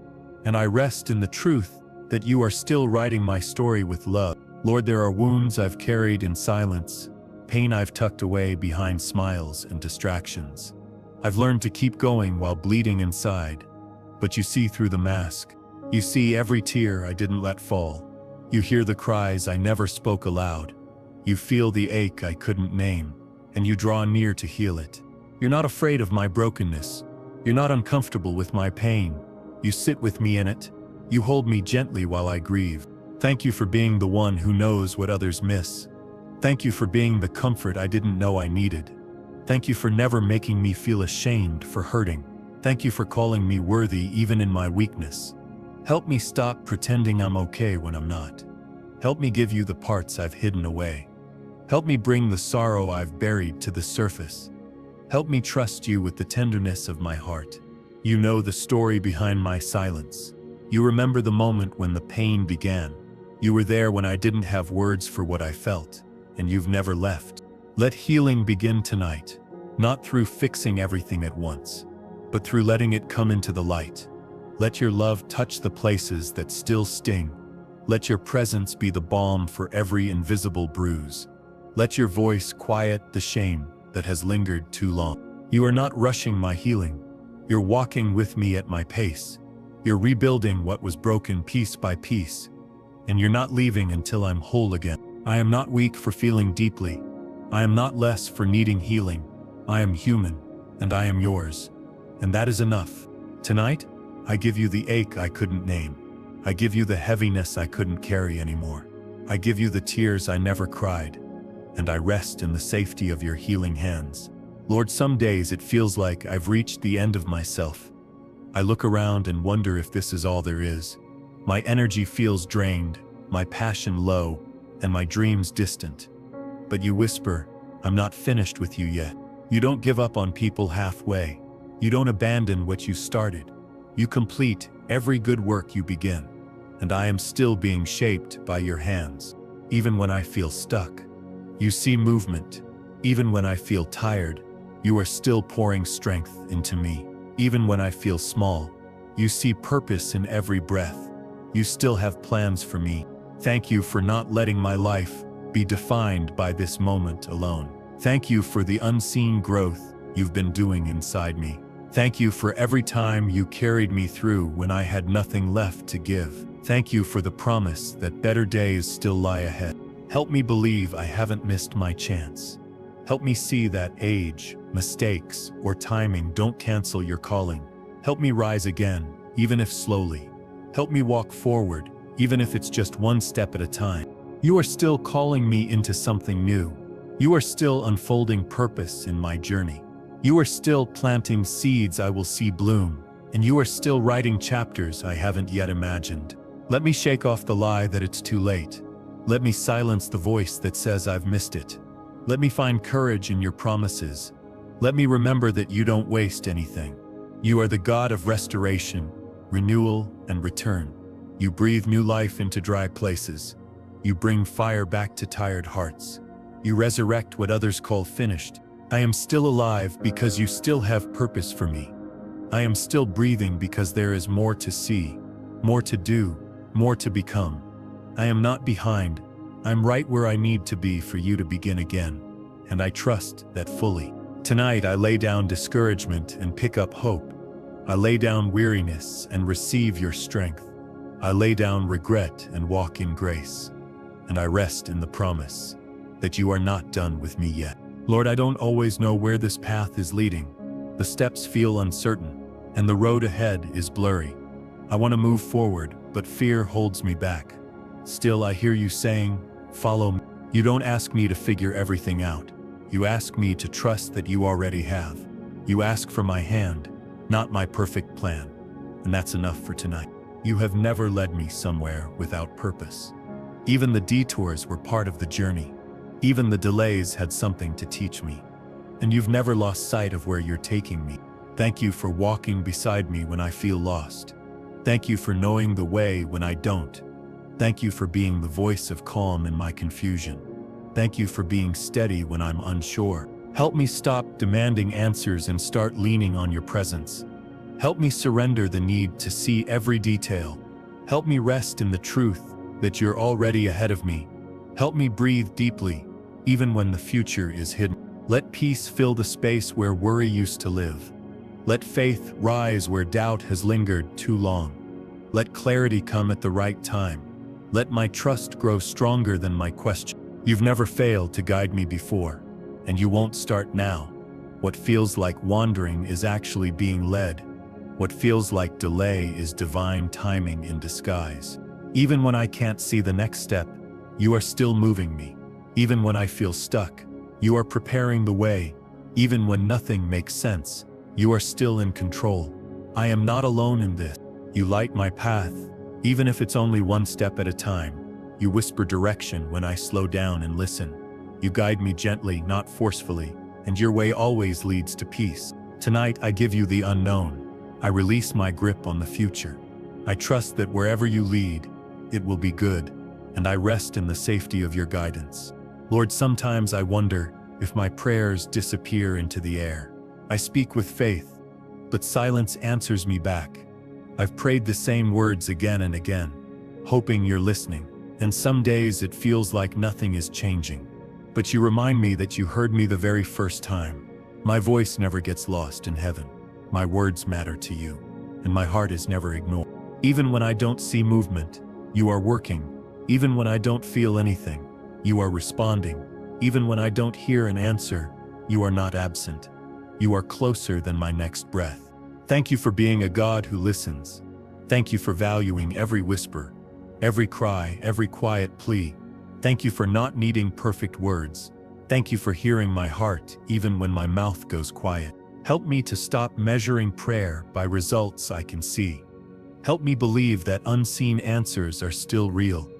And I rest in the truth that you are still writing my story with love. Lord, there are wounds I've carried in silence, pain I've tucked away behind smiles and distractions. I've learned to keep going while bleeding inside. But you see through the mask. You see every tear I didn't let fall. You hear the cries I never spoke aloud. You feel the ache I couldn't name, and you draw near to heal it. You're not afraid of my brokenness. You're not uncomfortable with my pain. You sit with me in it. You hold me gently while I grieve. Thank you for being the one who knows what others miss. Thank you for being the comfort I didn't know I needed. Thank you for never making me feel ashamed for hurting. Thank you for calling me worthy even in my weakness. Help me stop pretending I'm okay when I'm not. Help me give you the parts I've hidden away. Help me bring the sorrow I've buried to the surface. Help me trust you with the tenderness of my heart. You know the story behind my silence. You remember the moment when the pain began. You were there when I didn't have words for what I felt, and you've never left. Let healing begin tonight, not through fixing everything at once, but through letting it come into the light. Let your love touch the places that still sting. Let your presence be the balm for every invisible bruise. Let your voice quiet the shame that has lingered too long. You are not rushing my healing. You're walking with me at my pace. You're rebuilding what was broken piece by piece. And you're not leaving until I'm whole again. I am not weak for feeling deeply. I am not less for needing healing. I am human, and I am yours. And that is enough. Tonight, I give you the ache I couldn't name. I give you the heaviness I couldn't carry anymore. I give you the tears I never cried. And I rest in the safety of your healing hands. Lord, some days it feels like I've reached the end of myself. I look around and wonder if this is all there is. My energy feels drained, my passion low, and my dreams distant. But you whisper, I'm not finished with you yet. You don't give up on people halfway. You don't abandon what you started. You complete every good work you begin. And I am still being shaped by your hands. Even when I feel stuck, you see movement. Even when I feel tired, You are still pouring strength into me. Even when I feel small, you see purpose in every breath. You still have plans for me. Thank you for not letting my life be defined by this moment alone. Thank you for the unseen growth you've been doing inside me. Thank you for every time you carried me through when I had nothing left to give. Thank you for the promise that better days still lie ahead. Help me believe I haven't missed my chance. Help me see that age, mistakes, or timing don't cancel your calling. Help me rise again, even if slowly. Help me walk forward, even if it's just one step at a time. You are still calling me into something new. You are still unfolding purpose in my journey. You are still planting seeds I will see bloom, and you are still writing chapters I haven't yet imagined. Let me shake off the lie that it's too late. Let me silence the voice that says I've missed it. Let me find courage in your promises. Let me remember that you don't waste anything. You are the God of restoration, renewal, and return. You breathe new life into dry places. You bring fire back to tired hearts. You resurrect what others call finished. I am still alive because you still have purpose for me. I am still breathing because there is more to see, more to do, more to become. I am not behind. I'm right where I need to be for you to begin again, and I trust that fully. Tonight I lay down discouragement and pick up hope. I lay down weariness and receive your strength. I lay down regret and walk in grace. And I rest in the promise that you are not done with me yet. Lord, I don't always know where this path is leading. The steps feel uncertain, and the road ahead is blurry. I want to move forward, but fear holds me back. Still, I hear you saying, follow me. You don't ask me to figure everything out. You ask me to trust that you already have. You ask for my hand, not my perfect plan. And that's enough for tonight. You have never led me somewhere without purpose. Even the detours were part of the journey. Even the delays had something to teach me. And you've never lost sight of where you're taking me. Thank you for walking beside me when I feel lost. Thank you for knowing the way when I don't. Thank you for being the voice of calm in my confusion. Thank you for being steady when I'm unsure. Help me stop demanding answers and start leaning on your presence. Help me surrender the need to see every detail. Help me rest in the truth that you're already ahead of me. Help me breathe deeply, even when the future is hidden. Let peace fill the space where worry used to live. Let faith rise where doubt has lingered too long. Let clarity come at the right time. Let my trust grow stronger than my question. You've never failed to guide me before, and you won't start now. What feels like wandering is actually being led. What feels like delay is divine timing in disguise. Even when I can't see the next step, you are still moving me. Even when I feel stuck, you are preparing the way. Even when nothing makes sense, you are still in control. I am not alone in this. You light my path, even if it's only one step at a time. You whisper direction when I slow down and listen. You guide me gently, not forcefully, and your way always leads to peace. Tonight I give you the unknown. I release my grip on the future. I trust that wherever you lead, it will be good, and I rest in the safety of your guidance. Lord, sometimes I wonder if my prayers disappear into the air. I speak with faith, but silence answers me back. I've prayed the same words again and again, hoping you're listening, and some days it feels like nothing is changing. But you remind me that you heard me the very first time. My voice never gets lost in heaven. My words matter to you, and my heart is never ignored. Even when I don't see movement, you are working. Even when I don't feel anything, you are responding. Even when I don't hear an answer, you are not absent. You are closer than my next breath. Thank you for being a God who listens. Thank you for valuing every whisper, every cry, every quiet plea. Thank you for not needing perfect words. Thank you for hearing my heart even when my mouth goes quiet. Help me to stop measuring prayer by results I can see. Help me believe that unseen answers are still real.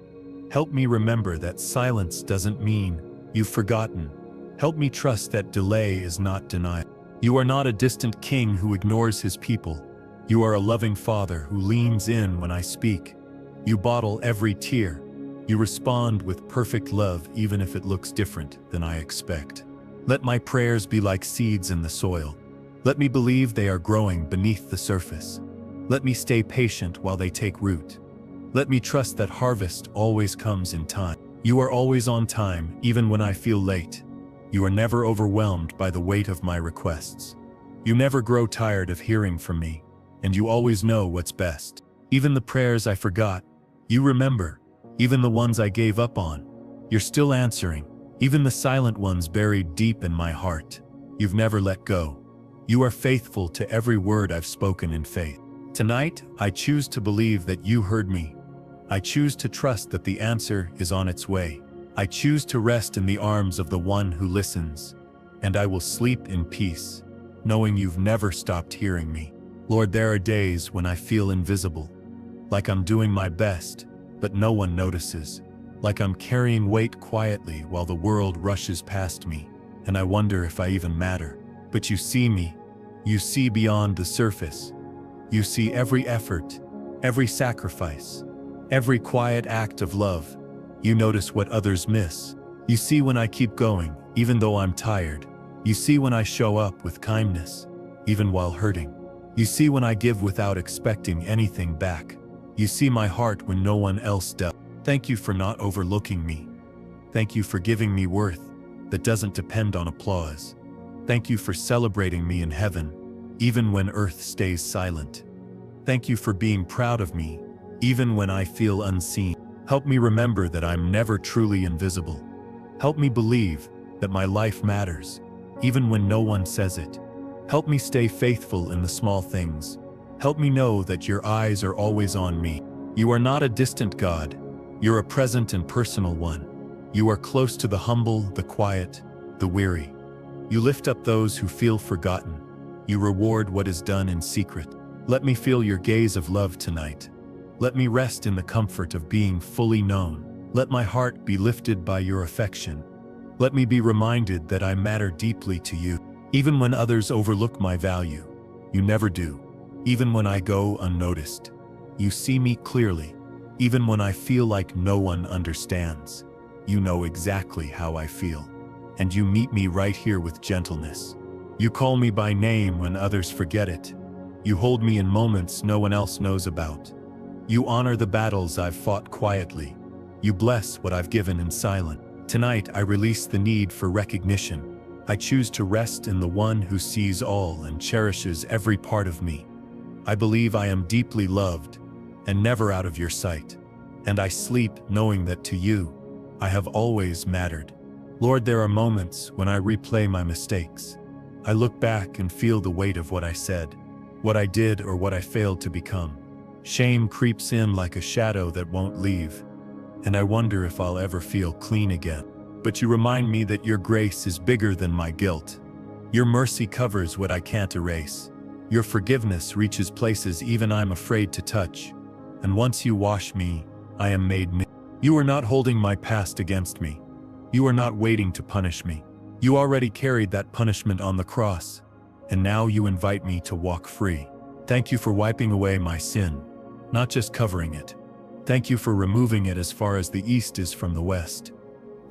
Help me remember that silence doesn't mean you've forgotten. Help me trust that delay is not denial. You are not a distant king who ignores his people. You are a loving father who leans in when I speak. You bottle every tear. You respond with perfect love even if it looks different than I expect. Let my prayers be like seeds in the soil. Let me believe they are growing beneath the surface. Let me stay patient while they take root. Let me trust that harvest always comes in time. You are always on time, even when I feel late. You are never overwhelmed by the weight of my requests. You never grow tired of hearing from me, and you always know what's best. Even the prayers I forgot, you remember. Even the ones I gave up on, you're still answering. Even the silent ones buried deep in my heart, you've never let go. You are faithful to every word I've spoken in faith. Tonight, I choose to believe that you heard me. I choose to trust that the answer is on its way. I choose to rest in the arms of the one who listens, and I will sleep in peace, knowing you've never stopped hearing me. Lord, there are days when I feel invisible, like I'm doing my best, but no one notices, like I'm carrying weight quietly while the world rushes past me, and I wonder if I even matter. But you see me. You see beyond the surface. You see every effort, every sacrifice, every quiet act of love. You notice what others miss. You see when I keep going, even though I'm tired. You see when I show up with kindness, even while hurting. You see when I give without expecting anything back. You see my heart when no one else does. Thank you for not overlooking me. Thank you for giving me worth that doesn't depend on applause. Thank you for celebrating me in heaven, even when earth stays silent. Thank you for being proud of me, even when I feel unseen. Help me remember that I'm never truly invisible. Help me believe that my life matters, even when no one says it. Help me stay faithful in the small things. Help me know that your eyes are always on me. You are not a distant God. You're a present and personal one. You are close to the humble, the quiet, the weary. You lift up those who feel forgotten. You reward what is done in secret. Let me feel your gaze of love tonight. Let me rest in the comfort of being fully known. Let my heart be lifted by your affection. Let me be reminded that I matter deeply to you. Even when others overlook my value, you never do. Even when I go unnoticed, you see me clearly. Even when I feel like no one understands, you know exactly how I feel. And you meet me right here with gentleness. You call me by name when others forget it. You hold me in moments no one else knows about. You honor the battles I've fought quietly. You bless what I've given in silence. Tonight I release the need for recognition. I choose to rest in the one who sees all and cherishes every part of me. I believe I am deeply loved and never out of your sight. And I sleep knowing that to you, I have always mattered. Lord, there are moments when I replay my mistakes. I look back and feel the weight of what I said, what I did, or what I failed to become. Shame creeps in like a shadow that won't leave, and I wonder if I'll ever feel clean again. But you remind me that your grace is bigger than my guilt. Your mercy covers what I can't erase. Your forgiveness reaches places even I'm afraid to touch. And once you wash me, I am made new. You are not holding my past against me. You are not waiting to punish me. You already carried that punishment on the cross, and now you invite me to walk free. Thank you for wiping away my sin, not just covering it. Thank you for removing it as far as the east is from the west.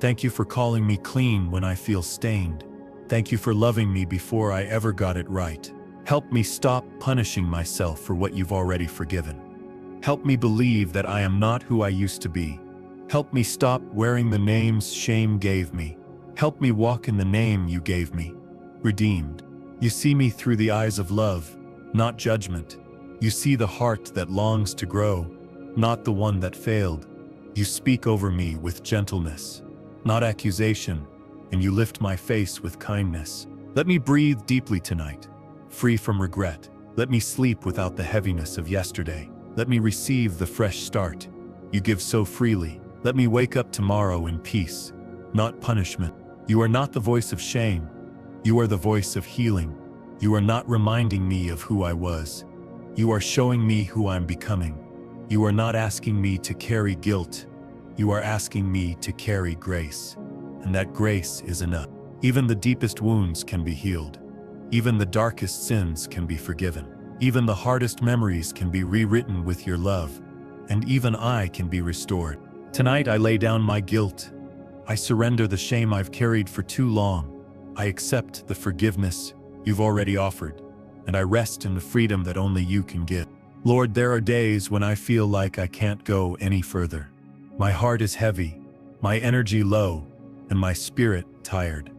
Thank you for calling me clean when I feel stained. Thank you for loving me before I ever got it right. Help me stop punishing myself for what you've already forgiven. Help me believe that I am not who I used to be. Help me stop wearing the names shame gave me. Help me walk in the name you gave me, redeemed. You see me through the eyes of love, not judgment. You see the heart that longs to grow, not the one that failed. You speak over me with gentleness, not accusation, and you lift my face with kindness. Let me breathe deeply tonight, free from regret. Let me sleep without the heaviness of yesterday. Let me receive the fresh start you give so freely. Let me wake up tomorrow in peace, not punishment. You are not the voice of shame. You are the voice of healing. You are not reminding me of who I was. You are showing me who I'm becoming. You are not asking me to carry guilt. You are asking me to carry grace. And that grace is enough. Even the deepest wounds can be healed. Even the darkest sins can be forgiven. Even the hardest memories can be rewritten with your love. And even I can be restored. Tonight I lay down my guilt. I surrender the shame I've carried for too long. I accept the forgiveness you've already offered, and I rest in the freedom that only you can give. Lord, there are days when I feel like I can't go any further. My heart is heavy, my energy low, and my spirit tired.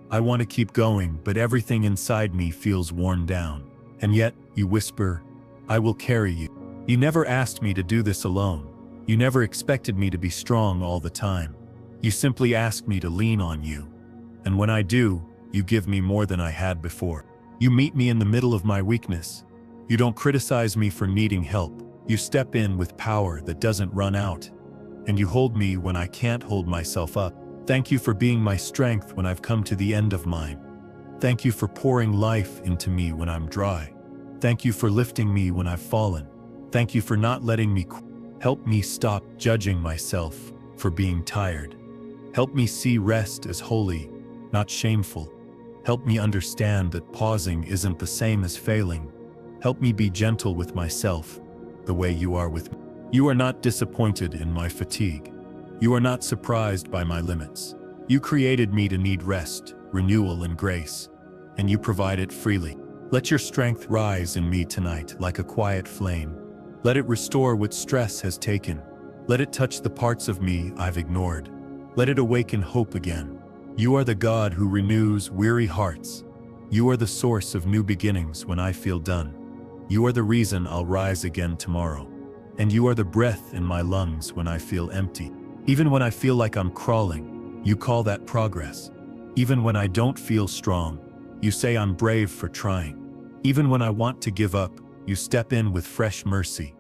I want to keep going, but everything inside me feels worn down. And yet, you whisper, I will carry you. You never asked me to do this alone. You never expected me to be strong all the time. You simply asked me to lean on you. And when I do, you give me more than I had before. You meet me in the middle of my weakness. You don't criticize me for needing help. You step in with power that doesn't run out. And you hold me when I can't hold myself up. Thank you for being my strength when I've come to the end of mine. Thank you for pouring life into me when I'm dry. Thank you for lifting me when I've fallen. Thank you for not letting me quit. Help me stop judging myself for being tired. Help me see rest as holy, not shameful. Help me understand that pausing isn't the same as failing. Help me be gentle with myself, the way you are with me. You are not disappointed in my fatigue. You are not surprised by my limits. You created me to need rest, renewal, and grace, and you provide it freely. Let your strength rise in me tonight like a quiet flame. Let it restore what stress has taken. Let it touch the parts of me I've ignored. Let it awaken hope again. You are the God who renews weary hearts. You are the source of new beginnings when I feel done. You are the reason I'll rise again tomorrow. And you are the breath in my lungs when I feel empty. Even when I feel like I'm crawling, you call that progress. Even when I don't feel strong, you say I'm brave for trying. Even when I want to give up, you step in with fresh mercy.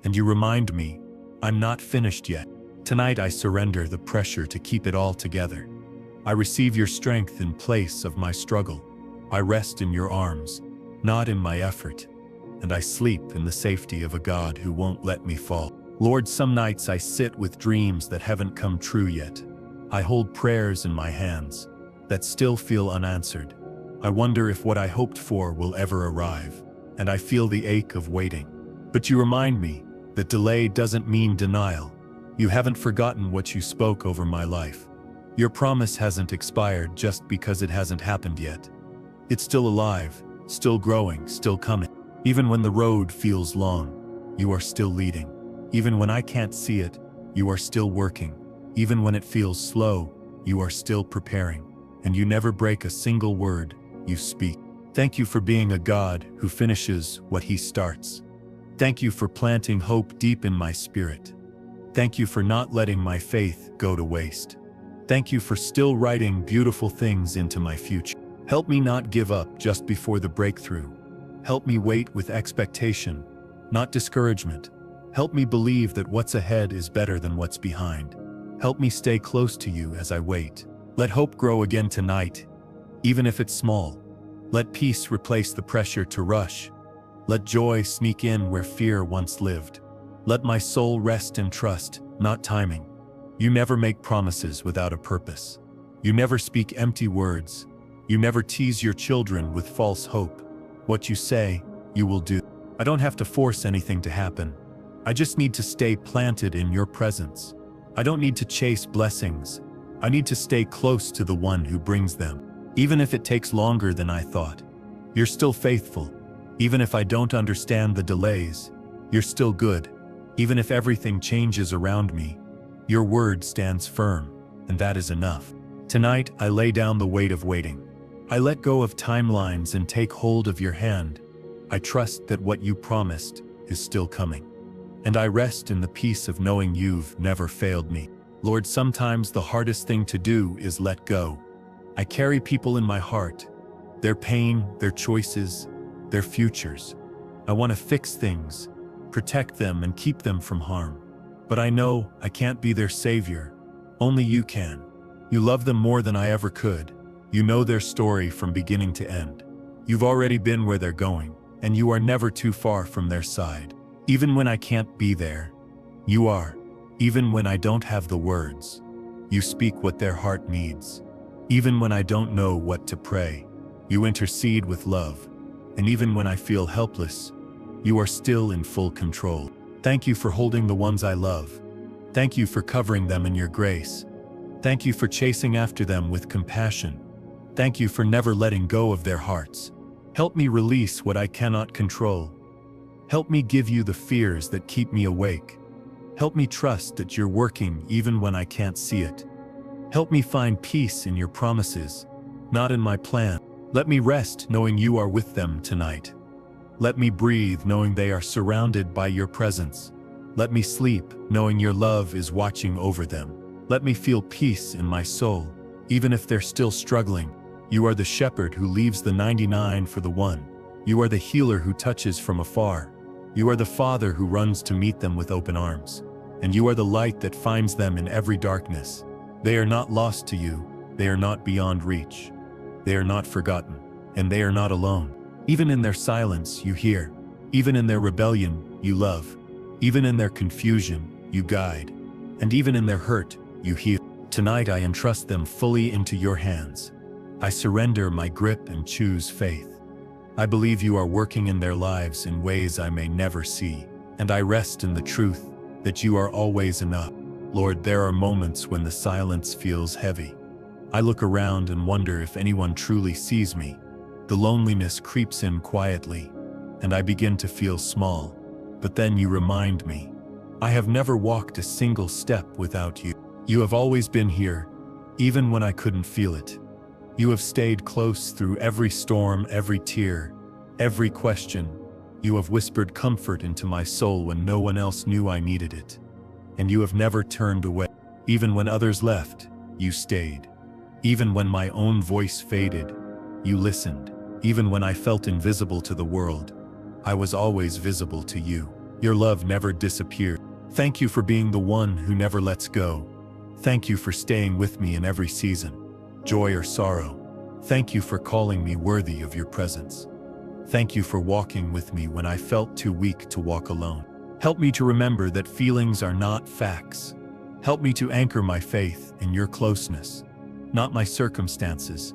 And you remind me, I'm not finished yet. Tonight I surrender the pressure to keep it all together. I receive your strength in place of my struggle. I rest in your arms, not in my effort. And I sleep in the safety of a God who won't let me fall. Lord, some nights I sit with dreams that haven't come true yet. I hold prayers in my hands that still feel unanswered. I wonder if what I hoped for will ever arrive, and I feel the ache of waiting. But you remind me that delay doesn't mean denial. You haven't forgotten what you spoke over my life. Your promise hasn't expired just because it hasn't happened yet. It's still alive, still growing, still coming. Even when the road feels long, you are still leading. Even when I can't see it, you are still working. Even when it feels slow, you are still preparing. And you never break a single word you speak. Thank you for being a God who finishes what he starts. Thank you for planting hope deep in my spirit. Thank you for not letting my faith go to waste. Thank you for still writing beautiful things into my future. Help me not give up just before the breakthrough. Help me wait with expectation, not discouragement. Help me believe that what's ahead is better than what's behind. Help me stay close to you as I wait. Let hope grow again tonight, even if it's small. Let peace replace the pressure to rush. Let joy sneak in where fear once lived. Let my soul rest in trust, not timing. You never make promises without a purpose. You never speak empty words. You never tease your children with false hope. What you say, you will do. I don't have to force anything to happen. I just need to stay planted in your presence. I don't need to chase blessings. I need to stay close to the one who brings them. Even if it takes longer than I thought, you're still faithful. Even if I don't understand the delays, you're still good. Even if everything changes around me, your word stands firm, and that is enough. Tonight, I lay down the weight of waiting. I let go of timelines and take hold of your hand. I trust that what you promised is still coming. And I rest in the peace of knowing you've never failed me. Lord, sometimes the hardest thing to do is let go. I carry people in my heart, their pain, their choices, their futures. I want to fix things, protect them, and keep them from harm. But I know I can't be their savior. Only you can. You love them more than I ever could. You know their story from beginning to end. You've already been where they're going, and you are never too far from their side. Even when I can't be there, you are. Even when I don't have the words, you speak what their heart needs. Even when I don't know what to pray, you intercede with love. And even when I feel helpless, you are still in full control. Thank you for holding the ones I love. Thank you for covering them in your grace. Thank you for chasing after them with compassion. Thank you for never letting go of their hearts. Help me release what I cannot control. Help me give you the fears that keep me awake. Help me trust that you're working even when I can't see it. Help me find peace in your promises, not in my plan. Let me rest knowing you are with them tonight. Let me breathe knowing they are surrounded by your presence. Let me sleep knowing your love is watching over them. Let me feel peace in my soul, even if they're still struggling. You are the shepherd who leaves the 99 for the one. You are the healer who touches from afar. You are the father who runs to meet them with open arms. And you are the light that finds them in every darkness. They are not lost to you. They are not beyond reach. They are not forgotten. And they are not alone. Even in their silence, you hear. Even in their rebellion, you love. Even in their confusion, you guide. And even in their hurt, you heal. Tonight I entrust them fully into your hands. I surrender my grip and choose faith. I believe you are working in their lives in ways I may never see. And I rest in the truth that you are always enough. Lord, there are moments when the silence feels heavy. I look around and wonder if anyone truly sees me. The loneliness creeps in quietly, and I begin to feel small. But then you remind me, I have never walked a single step without you. You have always been here, even when I couldn't feel it. You have stayed close through every storm, every tear, every question. You have whispered comfort into my soul when no one else knew I needed it. And you have never turned away. Even when others left, you stayed. Even when my own voice faded, you listened. Even when I felt invisible to the world, I was always visible to you. Your love never disappeared. Thank you for being the one who never lets go. Thank you for staying with me in every season, joy or sorrow. Thank you for calling me worthy of your presence. Thank you for walking with me when I felt too weak to walk alone. Help me to remember that feelings are not facts. Help me to anchor my faith in your closeness, not my circumstances.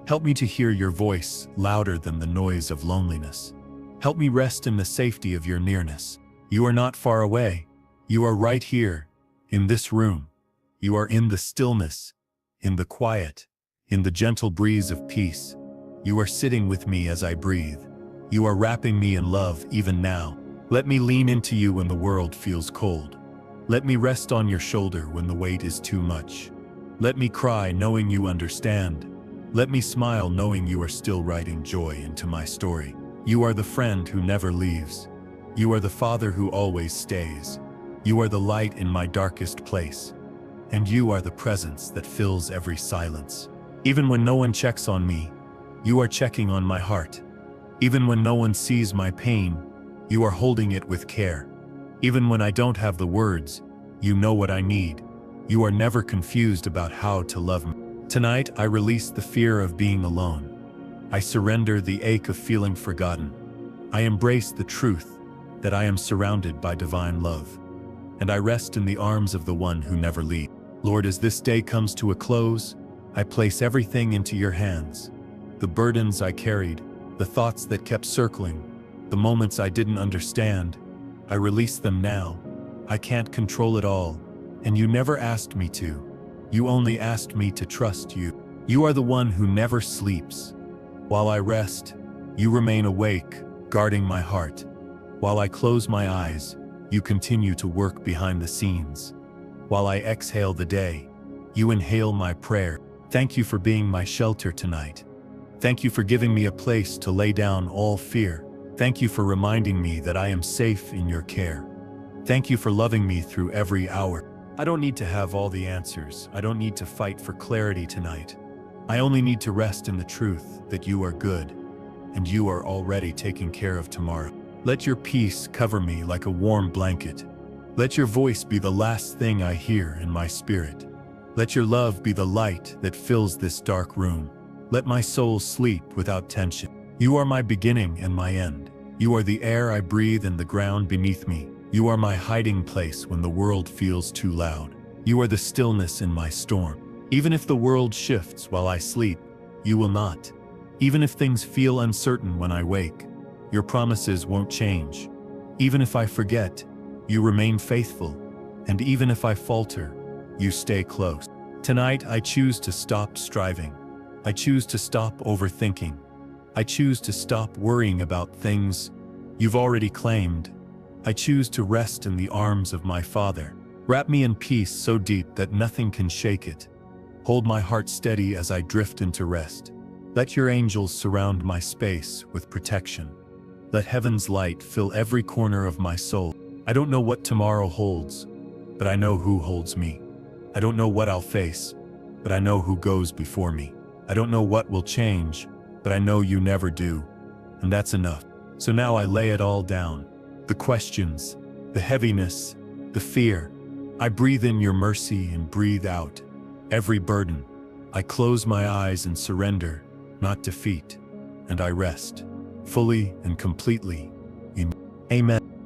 Help me to hear your voice louder than the noise of loneliness. Help me rest in the safety of your nearness. You are not far away. You are right here, in this room. You are in the stillness, in the quiet, in the gentle breeze of peace. You are sitting with me as I breathe. You are wrapping me in love even now. Let me lean into you when the world feels cold. Let me rest on your shoulder when the weight is too much. Let me cry knowing you understand. Let me smile knowing you are still writing joy into my story. You are the friend who never leaves. You are the father who always stays. You are the light in my darkest place. And you are the presence that fills every silence. Even when no one checks on me, you are checking on my heart. Even when no one sees my pain, you are holding it with care. Even when I don't have the words, you know what I need. You are never confused about how to love me. Tonight, I release the fear of being alone. I surrender the ache of feeling forgotten. I embrace the truth that I am surrounded by divine love. And I rest in the arms of the one who never leaves. Lord, as this day comes to a close, I place everything into your hands. The burdens I carried, the thoughts that kept circling, the moments I didn't understand, I release them now. I can't control it all, and you never asked me to. You only asked me to trust you. You are the one who never sleeps. While I rest, you remain awake, guarding my heart. While I close my eyes, you continue to work behind the scenes. While I exhale the day, you inhale my prayer. Thank you for being my shelter tonight. Thank you for giving me a place to lay down all fear. Thank you for reminding me that I am safe in your care. Thank you for loving me through every hour. I don't need to have all the answers. I don't need to fight for clarity tonight. I only need to rest in the truth that you are good, and you are already taking care of tomorrow. Let your peace cover me like a warm blanket. Let your voice be the last thing I hear in my spirit. Let your love be the light that fills this dark room. Let my soul sleep without tension. You are my beginning and my end. You are the air I breathe and the ground beneath me. You are my hiding place when the world feels too loud. You are the stillness in my storm. Even if the world shifts while I sleep, you will not. Even if things feel uncertain when I wake, your promises won't change. Even if I forget, you remain faithful. And even if I falter, you stay close. Tonight I choose to stop striving. I choose to stop overthinking. I choose to stop worrying about things you've already claimed. I choose to rest in the arms of my Father. Wrap me in peace so deep that nothing can shake it. Hold my heart steady as I drift into rest. Let your angels surround my space with protection. Let heaven's light fill every corner of my soul. I don't know what tomorrow holds, but I know who holds me. I don't know what I'll face, but I know who goes before me. I don't know what will change, but I know you never do. And that's enough. So now I lay it all down. The questions, the heaviness, the fear. I breathe in your mercy and breathe out every burden. I close my eyes and surrender, not defeat. And I rest, fully and completely, in Amen.